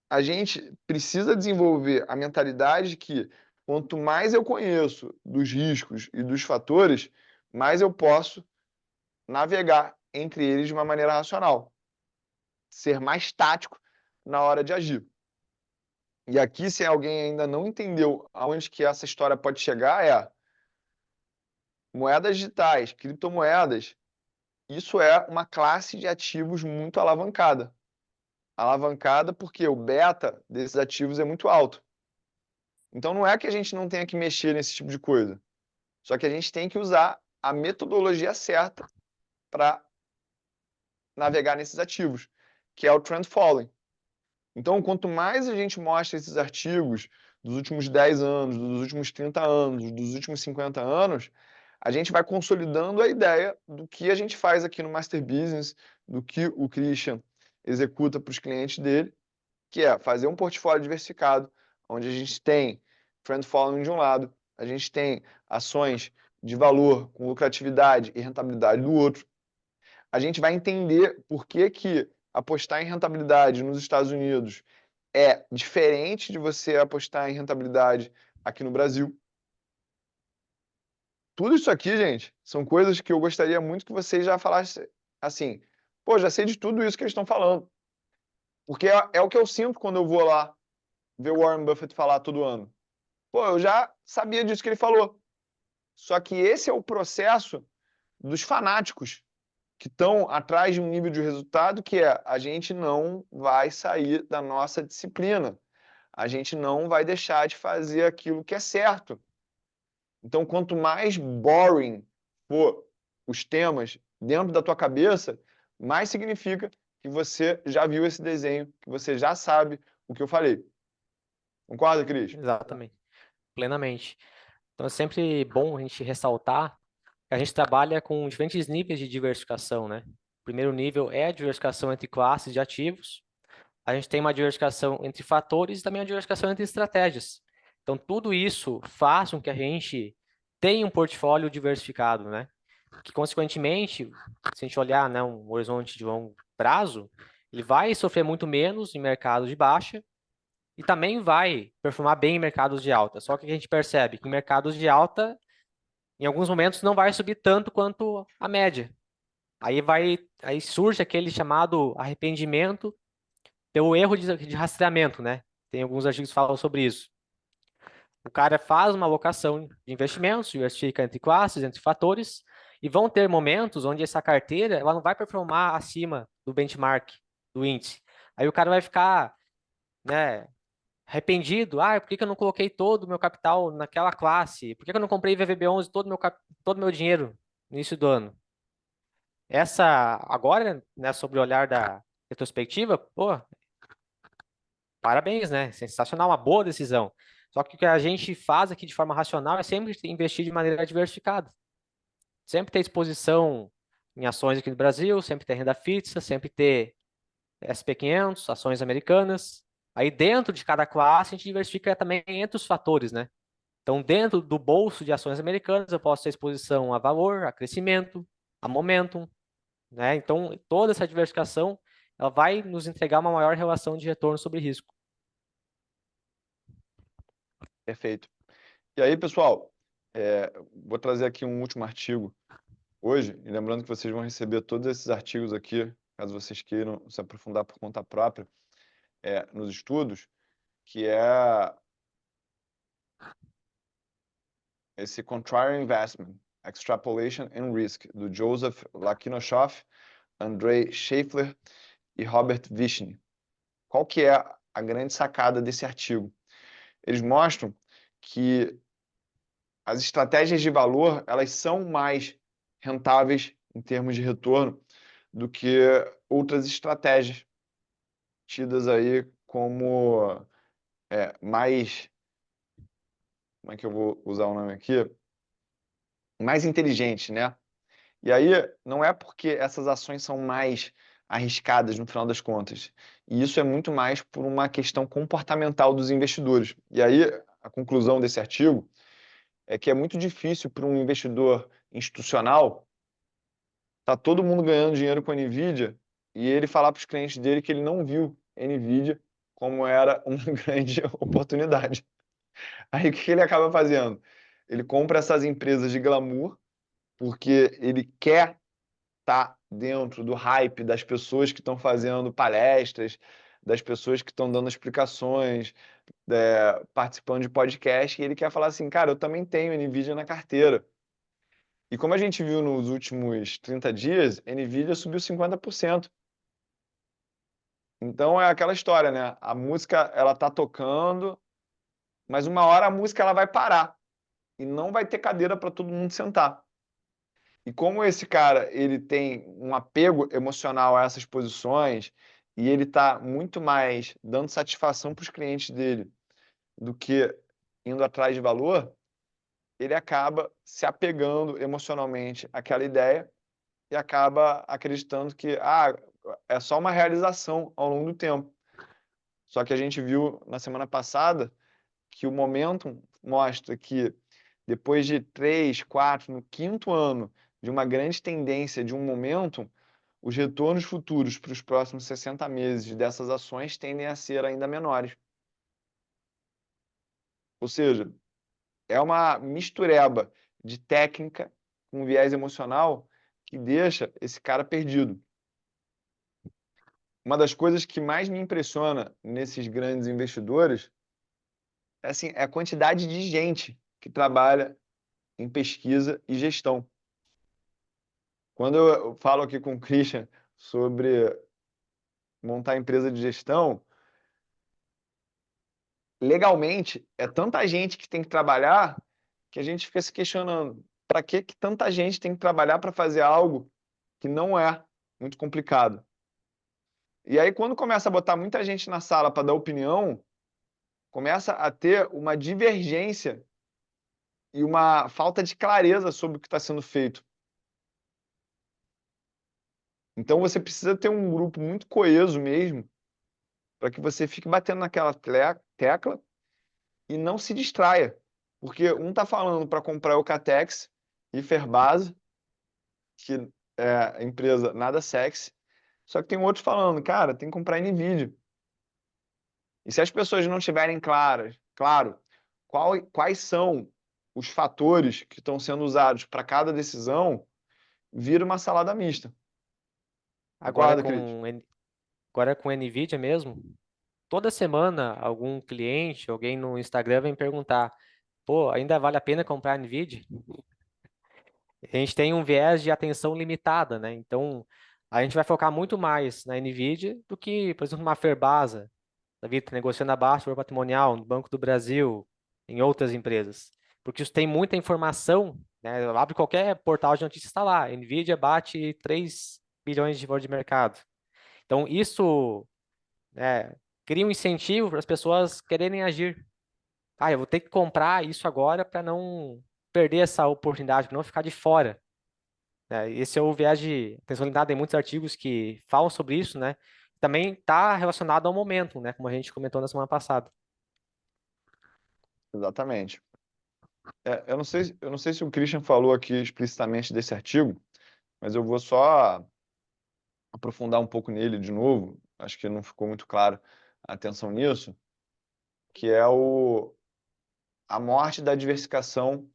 a gente precisa desenvolver a mentalidade de que quanto mais eu conheço dos riscos e dos fatores, mais eu posso navegar entre eles de uma maneira racional, ser mais tático na hora de agir. E aqui, se alguém ainda não entendeu aonde que essa história pode chegar, é moedas digitais, criptomoedas, isso é uma classe de ativos muito alavancada. Alavancada porque o beta desses ativos é muito alto. Então não é que a gente não tenha que mexer nesse tipo de coisa, só que a gente tem que usar a metodologia certa para navegar nesses ativos, que é o trend following. Então, quanto mais a gente mostra esses artigos dos últimos 10 anos, dos últimos 30 anos, dos últimos 50 anos, a gente vai consolidando a ideia do que a gente faz aqui no Master Business, do que o Christian executa para os clientes dele, que é fazer um portfólio diversificado, onde a gente tem trend following de um lado, a gente tem ações de valor com lucratividade e rentabilidade do outro. A gente vai entender por que que apostar em rentabilidade nos Estados Unidos é diferente de você apostar em rentabilidade aqui no Brasil. Tudo isso aqui, gente, são coisas que eu gostaria muito que vocês já falassem assim, pô, já sei de tudo isso que eles estão falando. Porque é o que eu sinto quando eu vou lá ver o Warren Buffett falar todo ano. Pô, eu já sabia disso que ele falou. Só que esse é o processo dos fanáticos que estão atrás de um nível de resultado que é a gente não vai sair da nossa disciplina. A gente não vai deixar de fazer aquilo que é certo. Então, quanto mais boring for os temas dentro da tua cabeça, mais significa que você já viu esse desenho, que você já sabe o que eu falei. Concorda, Cris? Exatamente, plenamente. Então é sempre bom a gente ressaltar que a gente trabalha com diferentes níveis de diversificação, né? O primeiro nível é a diversificação entre classes de ativos. a gente tem uma diversificação entre fatores e também uma diversificação entre estratégias. Então, tudo isso faz com que a gente tenha um portfólio diversificado, né? Que, consequentemente, se a gente olhar, né, um horizonte de longo prazo, ele vai sofrer muito menos em mercados de baixa e também vai performar bem em mercados de alta. Só que a gente percebe que em mercados de alta, em alguns momentos, não vai subir tanto quanto a média. Aí surge aquele chamado arrependimento pelo erro de rastreamento, né? Tem alguns artigos que falam sobre isso. O cara faz uma alocação de investimentos, diversifica entre classes, entre fatores, e vão ter momentos onde essa carteira ela não vai performar acima do benchmark, do índice. Aí o cara vai ficar, né, arrependido. Ah, por que que eu não coloquei todo o meu capital naquela classe? Por que que eu não comprei VVB11 todo o meu dinheiro no início do ano? Agora, né, sobre o olhar da retrospectiva, pô, parabéns, né? Sensacional, uma boa decisão. Só que o que a gente faz aqui de forma racional é sempre investir de maneira diversificada. Sempre ter exposição em ações aqui no Brasil, sempre ter renda fixa, sempre ter SP500, ações americanas. Aí dentro de cada classe a gente diversifica também entre os fatores, né? Então dentro do bolso de ações americanas eu posso ter exposição a valor, a crescimento, a momentum, né? Então toda essa diversificação ela vai nos entregar uma maior relação de retorno sobre risco. Perfeito. E aí, pessoal, vou trazer aqui um último artigo hoje, e lembrando que vocês vão receber todos esses artigos aqui, caso vocês queiram se aprofundar por conta própria, nos estudos, que é esse Contrary Investment, Extrapolation and Risk, do Joseph Lakinoshoff, Andrei Scheffler e Robert Vishny. Qual que é a grande sacada desse artigo? Eles mostram que as estratégias de valor, elas são mais rentáveis em termos de retorno do que outras estratégias tidas aí como mais, como é que eu vou usar o nome aqui? Mais inteligentes, né? E aí não é porque essas ações são mais arriscadas no final das contas. E isso é muito mais por uma questão comportamental dos investidores. E aí a conclusão desse artigo é que é muito difícil para um investidor institucional tá todo mundo ganhando dinheiro com a Nvidia e ele falar para os clientes dele que ele não viu a Nvidia como era uma grande oportunidade. Aí o que ele acaba fazendo? Ele compra essas empresas de glamour porque ele quer estar dentro do hype das pessoas que estão fazendo palestras, das pessoas que estão dando explicações, participando de podcast, e ele quer falar assim, cara, eu também tenho Nvidia na carteira. E como a gente viu nos últimos 30 dias, a Nvidia subiu 50%. Então é aquela história, né? A música ela tá tocando, mas uma hora a música ela vai parar e não vai ter cadeira para todo mundo sentar. E como esse cara ele tem um apego emocional a essas posições e ele está muito mais dando satisfação para os clientes dele do que indo atrás de valor, ele acaba se apegando emocionalmente àquela ideia e acaba acreditando que é só uma realização ao longo do tempo. Só que a gente viu na semana passada que o momentum mostra que depois de 3, 4, no quinto ano de uma grande tendência de um momentum, os retornos futuros para os próximos 60 meses dessas ações tendem a ser ainda menores. Ou seja, é uma mistureba de técnica com viés emocional que deixa esse cara perdido. Uma das coisas que mais me impressiona nesses grandes investidores é a quantidade de gente que trabalha em pesquisa e gestão. Quando eu falo aqui com o Christian sobre montar empresa de gestão, legalmente é tanta gente que tem que trabalhar que a gente fica se questionando para que tanta gente tem que trabalhar para fazer algo que não é muito complicado. E aí, quando começa a botar muita gente na sala para dar opinião, começa a ter uma divergência e uma falta de clareza sobre o que está sendo feito. Então, você precisa ter um grupo muito coeso mesmo para que você fique batendo naquela tecla e não se distraia. Porque um está falando para comprar o Catex e Ferbasa, que é a empresa nada sexy, só que tem outros falando, cara, tem que comprar NVIDIA. E se as pessoas não tiverem claro, quais são os fatores que estão sendo usados para cada decisão, vira uma salada mista. Agora Concorda, Cris? com, agora com NVIDIA mesmo, toda semana algum cliente, alguém no Instagram vem perguntar, pô, ainda vale a pena comprar NVIDIA? A gente tem um viés de atenção limitada, né? Então, a gente vai focar muito mais na NVIDIA do que, por exemplo, uma Ferbasa, da vida negociando abaixo do patrimonial, no Banco do Brasil, em outras empresas. Porque isso tem muita informação, né? Abre qualquer portal de notícias, está lá. NVIDIA bate 3 bilhões de valor de mercado. Então, isso, né, cria um incentivo para as pessoas quererem agir. Ah, eu vou ter que comprar isso agora para não perder essa oportunidade, para não ficar de fora, né? Esse é o viés de atenção limitada, tem muitos artigos que falam sobre isso, né? Também está relacionado ao momento, né? Como a gente comentou na semana passada. Exatamente. Eu não sei se o Christian falou aqui explicitamente desse artigo, mas eu vou só aprofundar um pouco nele de novo. Acho que não ficou muito claro a atenção nisso, que é a morte da diversificação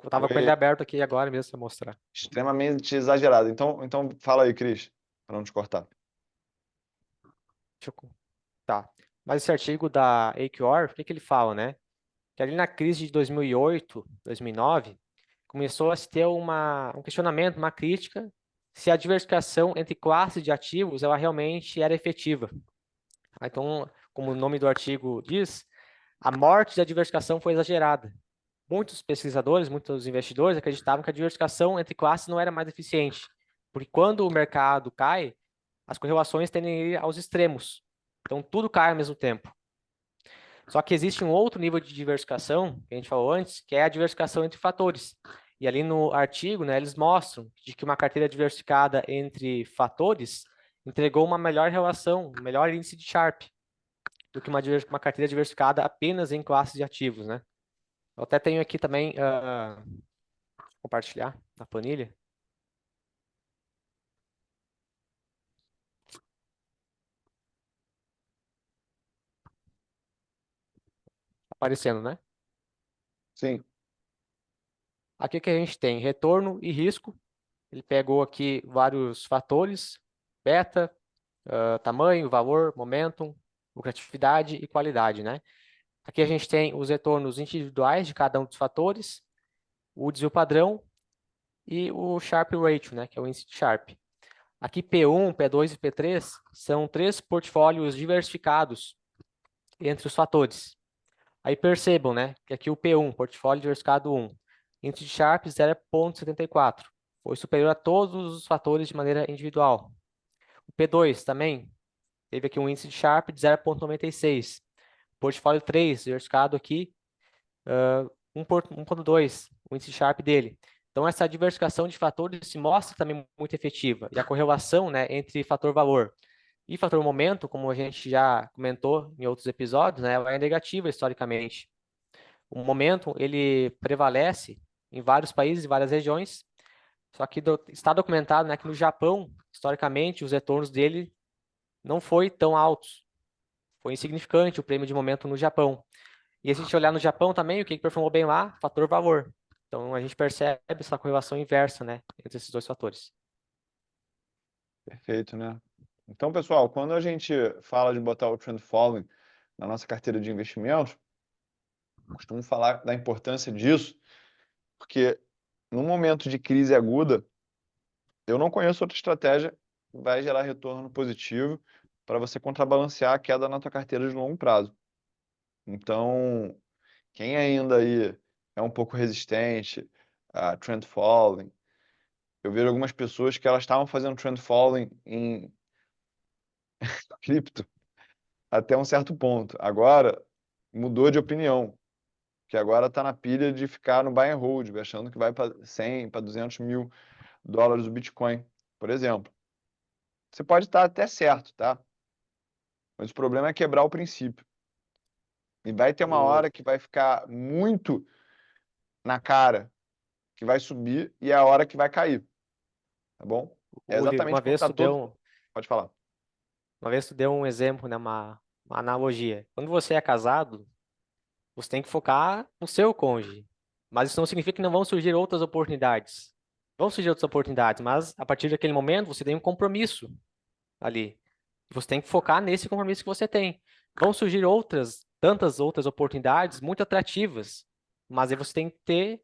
Tava com ele foi aberto aqui agora mesmo para mostrar. extremamente exagerada. Então fala aí, Cris, para não te cortar. Deixa eu... Tá. Mas esse artigo da AQR, o que que ele fala, né? Que ali na crise de 2008, 2009, começou a se ter um questionamento, uma crítica, se a diversificação entre classes de ativos ela realmente era efetiva. Então, como o nome do artigo diz, a morte da diversificação foi exagerada. Muitos pesquisadores, muitos investidores acreditavam que a diversificação entre classes não era mais eficiente, porque quando o mercado cai, as correlações tendem a ir aos extremos. Então, tudo cai ao mesmo tempo. Só que existe um outro nível de diversificação, que a gente falou antes, que é a diversificação entre fatores. E ali no artigo, né, eles mostram de que uma carteira diversificada entre fatores entregou uma melhor relação, um melhor índice de Sharpe, do que uma carteira diversificada apenas em classes de ativos, né? Eu até tenho aqui também, compartilhar na planilha, aparecendo, né? Sim, Aqui que a gente tem retorno e risco. Ele pegou aqui vários fatores, beta, tamanho, valor, momentum, lucratividade e qualidade, né? Aqui a gente tem os retornos individuais de cada um dos fatores, o desvio padrão e o Sharpe Ratio, né, que é o índice de Sharpe. Aqui P1, P2 e P3 são três portfólios diversificados entre os fatores. Aí percebam, né, que aqui o P1, portfólio diversificado 1, índice de Sharpe 0,74, foi superior a todos os fatores de maneira individual. O P2 também teve aqui um índice de Sharpe de 0,96. Portfólio 3, diversificado aqui, 1,2, o índice Sharpe dele. Então, essa diversificação de fatores se mostra também muito efetiva. E a correlação, né, entre fator-valor e fator-momento, como a gente já comentou em outros episódios, né, ela é negativa historicamente. O momento, ele prevalece em vários países e várias regiões, só que está documentado, né, que no Japão, historicamente, os retornos dele não foi tão altos. Foi insignificante o prêmio de momento no Japão. E se a gente olhar no Japão também, o que performou bem lá? Fator valor. Então a gente percebe essa correlação inversa, né, entre esses dois fatores. perfeito, né? Então, pessoal, quando a gente fala de botar o trend following na nossa carteira de investimentos, costumo falar da importância disso, porque no momento de crise aguda, eu não conheço outra estratégia que vai gerar retorno positivo para você contrabalancear a queda na tua carteira de longo prazo. Então, quem ainda aí é um pouco resistente a trend following, eu vejo algumas pessoas que elas estavam fazendo trend following em cripto até um certo ponto. Agora mudou de opinião, que agora está na pilha de ficar no buy and hold, achando que vai para 100, para 200 mil dólares o Bitcoin, por exemplo. Você pode estar até certo, tá? Mas o problema é quebrar o princípio. E vai ter uma O, hora que vai ficar muito na cara que vai subir e é a hora que vai cair, tá bom? É Uli, exatamente quando tá todo... Pode falar. uma vez tu deu um exemplo, né, uma analogia. Quando você é casado, você tem que focar no seu cônjuge. Mas isso não significa que não vão surgir outras oportunidades. Vão surgir outras oportunidades, mas a partir daquele momento você tem um compromisso ali. Você tem que focar nesse compromisso que você tem. Vão surgir outras, tantas outras oportunidades muito atrativas, mas aí você tem que ter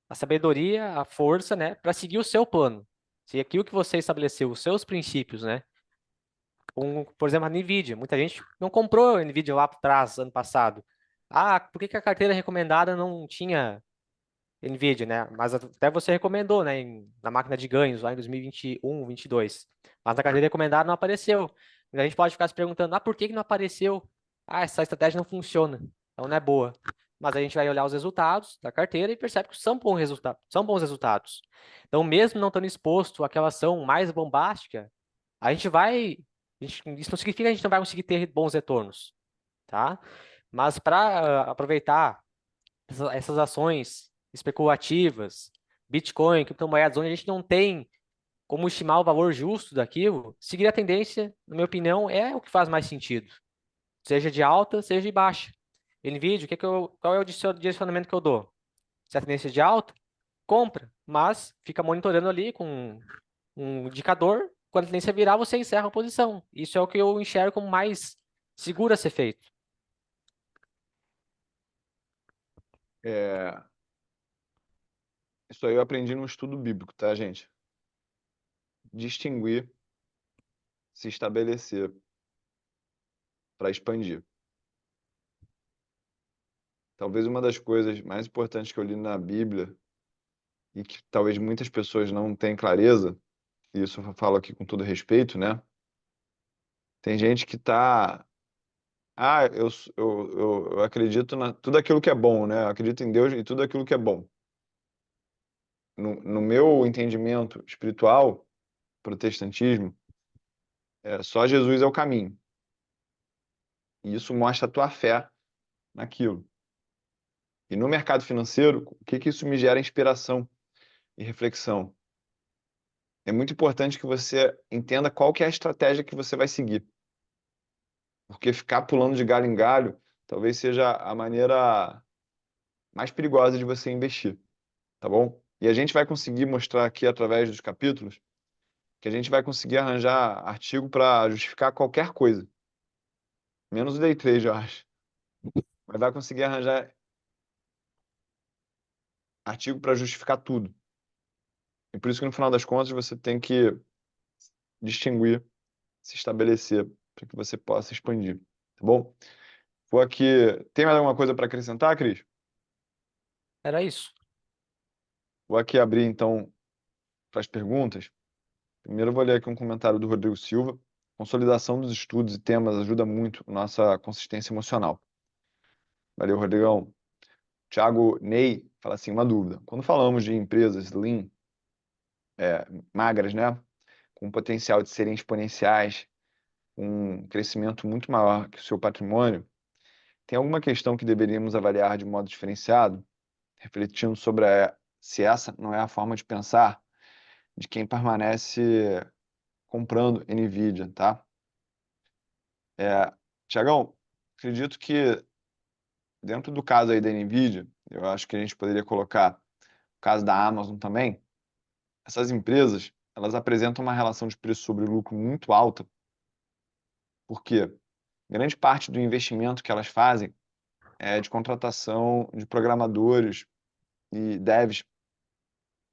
a sabedoria, a força, né, para seguir o seu plano. Se aquilo que você estabeleceu, os seus princípios, né? Por exemplo, a Nvidia. Muita gente não comprou a Nvidia lá atrás, ano passado. Ah, por que que a carteira recomendada não tinha Nvidia, né? Mas até você recomendou, né, na máquina de ganhos, lá em 2021, 22. Mas na carteira recomendada não apareceu. E a gente pode ficar se perguntando, por que que não apareceu? Ah, essa estratégia não funciona, então não é boa. Mas a gente vai olhar os resultados da carteira e percebe que são bons resultados. Então, mesmo não estando exposto àquela ação mais bombástica, a gente vai. Isso não significa que a gente não vai conseguir ter bons retornos, tá? Mas para aproveitar essas ações especulativas, Bitcoin, criptomoedas, onde a gente não tem como estimar o valor justo daquilo, seguir a tendência, na minha opinião, é o que faz mais sentido. Seja de alta, seja de baixa. Nvidia, qual é o direcionamento que eu dou? Se a tendência é de alta, compra, mas fica monitorando ali com um indicador. Quando a tendência virar, você encerra a posição. Isso é o que eu enxergo como mais seguro a ser feito. É, isso aí eu aprendi num estudo bíblico, tá, gente? Distinguir, se estabelecer para expandir. Talvez uma das coisas mais importantes que eu li na Bíblia e que talvez muitas pessoas não tenham clareza, e isso eu falo aqui com todo respeito, né? Tem gente que tá, eu acredito na tudo aquilo que é bom, né? Eu acredito em Deus e tudo aquilo que é bom. No meu entendimento espiritual, protestantismo, só Jesus é o caminho. E isso mostra a tua fé naquilo. E no mercado financeiro, o que que isso me gera inspiração e reflexão? É muito importante que você entenda qual que é a estratégia que você vai seguir. Porque ficar pulando de galho em galho talvez seja a maneira mais perigosa de você investir, tá bom? E a gente vai conseguir mostrar aqui através dos capítulos que a gente vai conseguir arranjar artigo para justificar qualquer coisa, menos o day trade, eu acho. Mas vai conseguir arranjar artigo para justificar tudo. E por isso que no final das contas você tem que distinguir, se estabelecer para que você possa expandir, tá bom? Vou aqui. Tem mais alguma coisa para acrescentar, Cris? Era isso. Vou aqui abrir então para as perguntas. Primeiro eu vou ler aqui um comentário do Rodrigo Silva. Consolidação dos estudos e temas ajuda muito a nossa consistência emocional. Valeu, Rodrigão. Thiago Ney fala assim, uma dúvida. Quando falamos de empresas lean, magras, né, com potencial de serem exponenciais, com um crescimento muito maior que o seu patrimônio, tem alguma questão que deveríamos avaliar de modo diferenciado, refletindo sobre se essa não é a forma de pensar de quem permanece comprando Nvidia, tá? Tiagão, acredito que dentro do caso aí da Nvidia, eu acho que a gente poderia colocar o caso da Amazon também. Essas empresas, elas apresentam uma relação de preço sobre lucro muito alta, porque grande parte do investimento que elas fazem é de contratação de programadores e devs,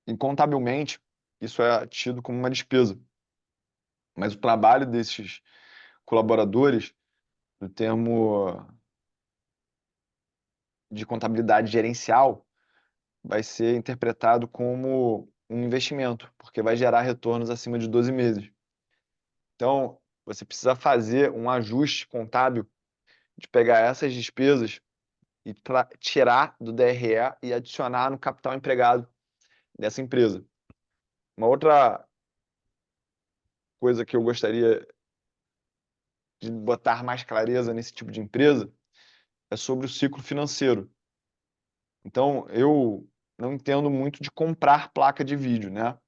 e contabilmente isso é tido como uma despesa. Mas o trabalho desses colaboradores, no termo de contabilidade gerencial, vai ser interpretado como um investimento, porque vai gerar retornos acima de 12 meses. Então, você precisa fazer um ajuste contábil de pegar essas despesas e tirar do DRE e adicionar no capital empregado dessa empresa. Uma outra coisa que eu gostaria de botar mais clareza nesse tipo de empresa é sobre o ciclo financeiro. Então, eu não entendo muito de comprar placa de vídeo, né?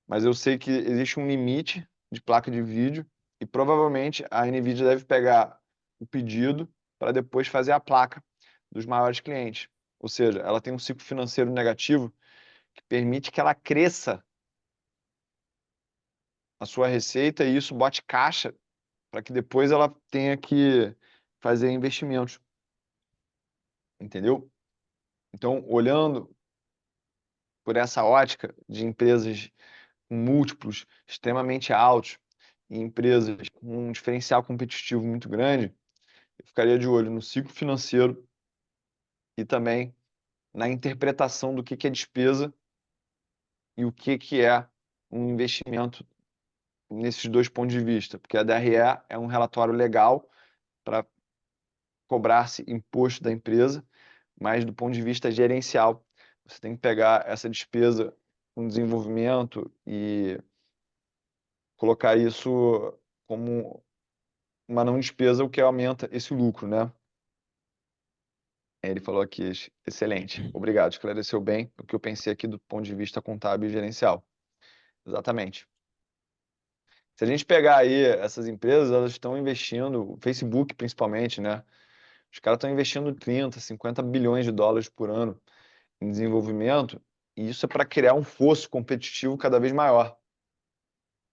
Mas eu sei que existe um limite de placa de vídeo e provavelmente a NVIDIA deve pegar o pedido para depois fazer a placa dos maiores clientes. Ou seja, ela tem um ciclo financeiro negativo que permite que ela cresça a sua receita e isso bote caixa para que depois ela tenha que fazer investimentos, entendeu? Então, olhando por essa ótica de empresas com múltiplos extremamente altos e empresas com um diferencial competitivo muito grande, eu ficaria de olho no ciclo financeiro e também na interpretação do que é despesa e o que é um investimento nesses dois pontos de vista, porque a DRE é um relatório legal para cobrar-se imposto da empresa, mas do ponto de vista gerencial, você tem que pegar essa despesa com desenvolvimento e colocar isso como uma não despesa, o que aumenta esse lucro, né? Ele falou aqui, excelente, obrigado, esclareceu bem o que eu pensei aqui do ponto de vista contábil e gerencial. Exatamente. Se a gente pegar aí essas empresas, elas estão investindo, o Facebook principalmente, né? Os caras estão investindo 30, 50 bilhões de dólares por ano em desenvolvimento, e isso é para criar um fosso competitivo cada vez maior.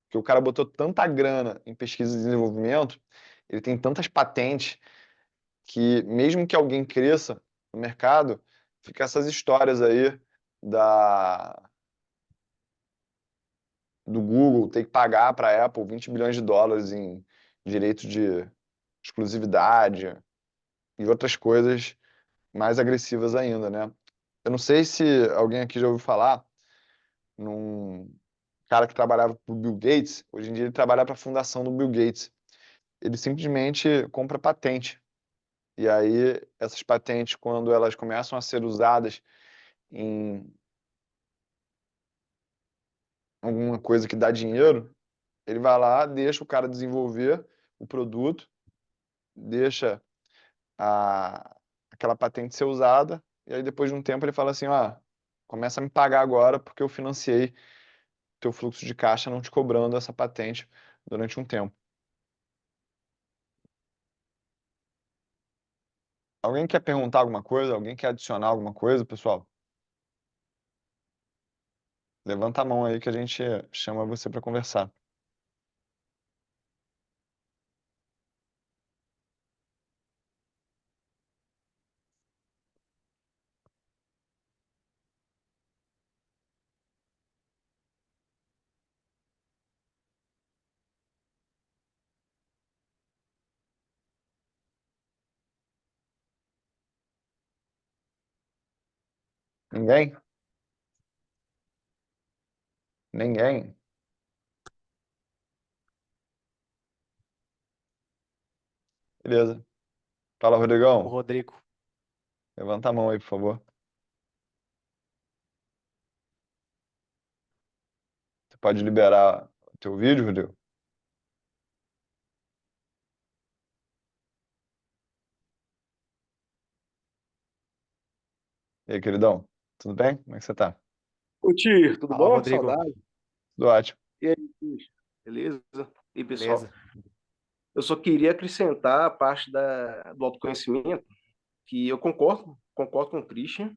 Porque o cara botou tanta grana em pesquisa e desenvolvimento, ele tem tantas patentes, que mesmo que alguém cresça no mercado, fica essas histórias aí da, do Google ter que pagar para a Apple 20 bilhões de dólares em direito de exclusividade e outras coisas mais agressivas ainda, né? Eu não sei se alguém aqui já ouviu falar num cara que trabalhava para o Bill Gates, hoje em dia ele trabalha para a fundação do Bill Gates. Ele simplesmente compra patente. E aí, essas patentes, quando elas começam a ser usadas em alguma coisa que dá dinheiro, ele vai lá, deixa o cara desenvolver o produto, deixa a, aquela patente ser usada, e aí depois de um tempo ele fala assim, ó, começa a me pagar agora porque eu financiei teu fluxo de caixa não te cobrando essa patente durante um tempo. Alguém quer perguntar alguma coisa? Alguém quer adicionar alguma coisa, pessoal? Levanta a mão aí que a gente chama você para conversar. Ninguém? Ninguém? Beleza. Fala, O Rodrigão. Rodrigo. Levanta a mão aí, por favor. Você pode liberar o teu vídeo, Rodrigo? E aí, queridão? Tudo bem? Como é que você tá? Ô, Tir, tudo Fala, bom? Rodrigo. Saudade. Tudo ótimo. E aí, Tir? Beleza? E aí, pessoal? Beleza? Eu só queria acrescentar a parte do autoconhecimento, que eu concordo com o Christian,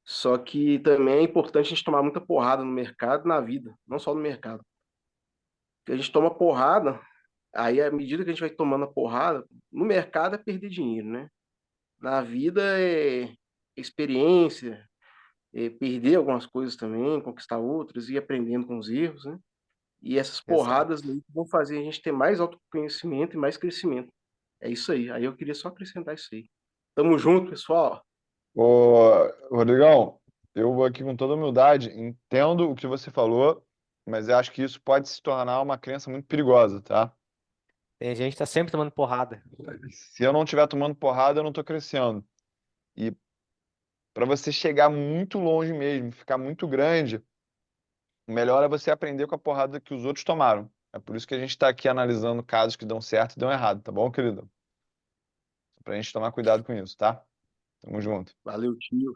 só que também é importante a gente tomar muita porrada no mercado e na vida, não só no mercado. Porque a gente toma porrada, aí à medida que a gente vai tomando a porrada, no mercado é perder dinheiro, né? Na vida é experiência, é perder algumas coisas também, conquistar outras e ir aprendendo com os erros, né? E essas porradas Exato. aí vão fazer a gente ter mais autoconhecimento e mais crescimento. É isso aí. Aí eu queria só acrescentar isso aí. Tamo junto, pessoal. Ô, Rodrigão, eu vou aqui com toda humildade, entendo o que você falou, mas eu acho que isso pode se tornar uma crença muito perigosa, tá? Tem gente que tá sempre tomando porrada. Se eu não estiver tomando porrada, eu não tô crescendo. E para você chegar muito longe mesmo, ficar muito grande, o melhor é você aprender com a porrada que os outros tomaram. É por isso que a gente está aqui analisando casos que dão certo e dão errado, tá bom, querido? Pra gente tomar cuidado com isso, tá? Tamo junto. Valeu, tio.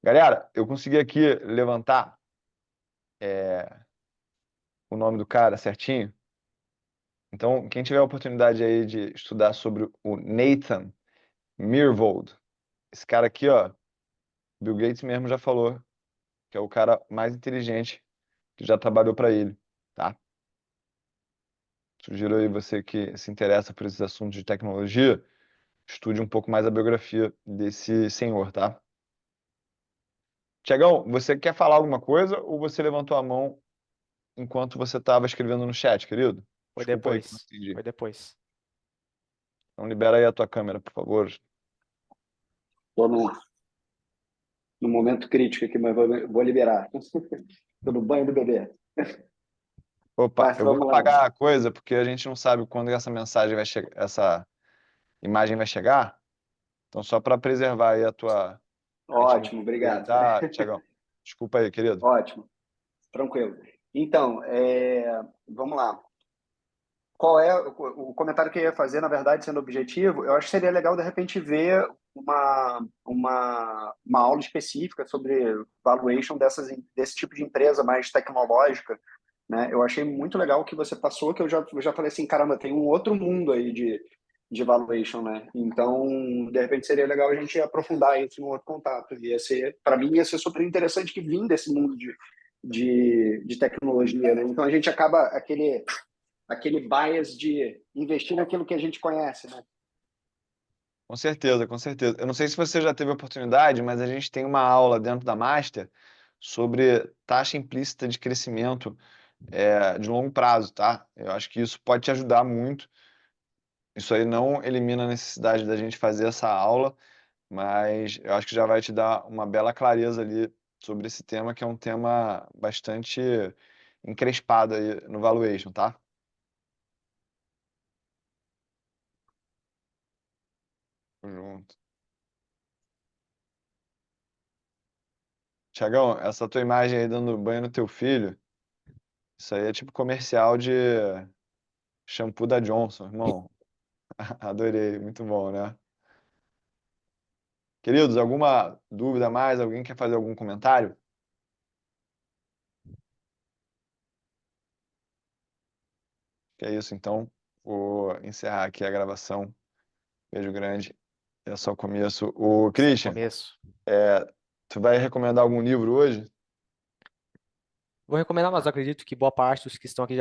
Galera, eu consegui aqui levantar o nome do cara certinho. Então, quem tiver a oportunidade aí de estudar sobre o Nathan Myhrvold, esse cara aqui, ó, Bill Gates mesmo já falou que é o cara mais inteligente que já trabalhou para ele, tá? Sugiro aí você que se interessa por esses assuntos de tecnologia, estude um pouco mais a biografia desse senhor, tá? Tiagão, você quer falar alguma coisa ou você levantou a mão enquanto você estava escrevendo no chat, querido? Foi Desculpa aí que eu não depois. entendi. Foi depois. Então libera aí a tua câmera, por favor. Estou no momento crítico aqui, mas vou liberar. Estou no banho do bebê. Opa, Mas eu vou vamos lá. apagar a coisa porque a gente não sabe quando essa mensagem vai chegar, essa imagem vai chegar. Então, só para preservar aí a tua Ótimo, intimidade aí, obrigado. tá, Tiagão? Desculpa aí, querido. Ótimo, tranquilo. Então, vamos lá. Qual é o comentário que eu ia fazer, na verdade, sendo objetivo? Eu acho que seria legal, de repente, ver uma aula específica sobre valuation desse tipo de empresa mais tecnológica, né? Eu achei muito legal o que você passou, que eu já falei assim, caramba, tem um outro mundo aí de valuation, né? Então, de repente, seria legal a gente aprofundar isso em um outro contato. Para mim, ia ser super interessante que vim desse mundo de tecnologia, né? Então, a gente acaba aquele bias de investir naquilo que a gente conhece, né? Com certeza, com certeza. Eu não sei se você já teve a oportunidade, mas a gente tem uma aula dentro da Master sobre taxa implícita de crescimento de longo prazo, tá? Eu acho que isso pode te ajudar muito. Isso aí não elimina a necessidade da gente fazer essa aula, mas eu acho que já vai te dar uma bela clareza ali sobre esse tema, que é um tema bastante encrespado aí no valuation, tá? Tamo junto. Tiagão, essa tua imagem aí dando banho no teu filho, isso aí é tipo comercial de shampoo da Johnson, irmão. Adorei, muito bom, né? Queridos, alguma dúvida a mais? Alguém quer fazer algum comentário? Que é isso, então. Vou encerrar aqui a gravação. Beijo grande. É só o começo. O Esse é o Christian, começo. tu vai recomendar algum livro hoje? Vou recomendar, mas eu acredito que boa parte dos que estão aqui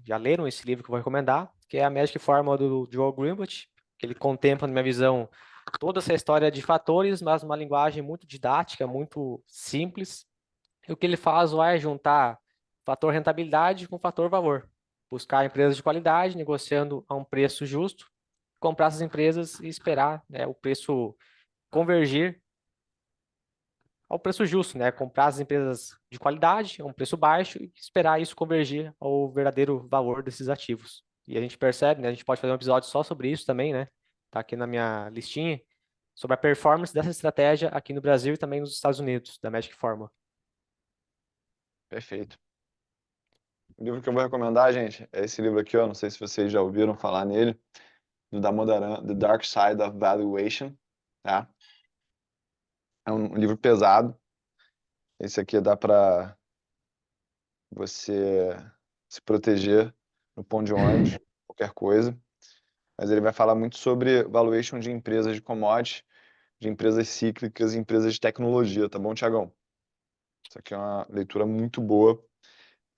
já leram esse livro que eu vou recomendar, que é a Magic Fórmula do Joel Greenblatt, que ele contempla, na minha visão, toda essa história de fatores, mas numa linguagem muito didática, muito simples. E o que ele faz vai juntar fator rentabilidade com fator valor. Buscar empresas de qualidade, negociando a um preço justo, comprar essas empresas e esperar, né, o preço convergir ao preço justo, né? Comprar as empresas de qualidade, a um preço baixo e esperar isso convergir ao verdadeiro valor desses ativos. E a gente percebe, né? A gente pode fazer um episódio só sobre isso também, né? Tá aqui na minha listinha, sobre a performance dessa estratégia aqui no Brasil e também nos Estados Unidos, da Magic Formula. Perfeito. O livro que eu vou recomendar, gente, é esse livro aqui, ó. Não sei se vocês já ouviram falar nele, do Damodaran, The Dark Side of Valuation, tá? É um livro pesado. Esse aqui dá para você se proteger no ponto de ônibus, qualquer coisa. Mas ele vai falar muito sobre valuation de empresas de commodities, de empresas cíclicas e empresas de tecnologia, tá bom, Tiagão? Isso aqui é uma leitura muito boa.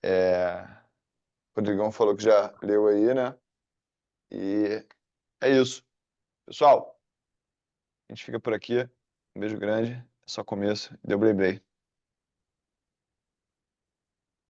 O Rodrigão falou que já leu aí, né? E é isso. Pessoal, a gente fica por aqui. Um beijo grande. É só começo. Deu blei blei.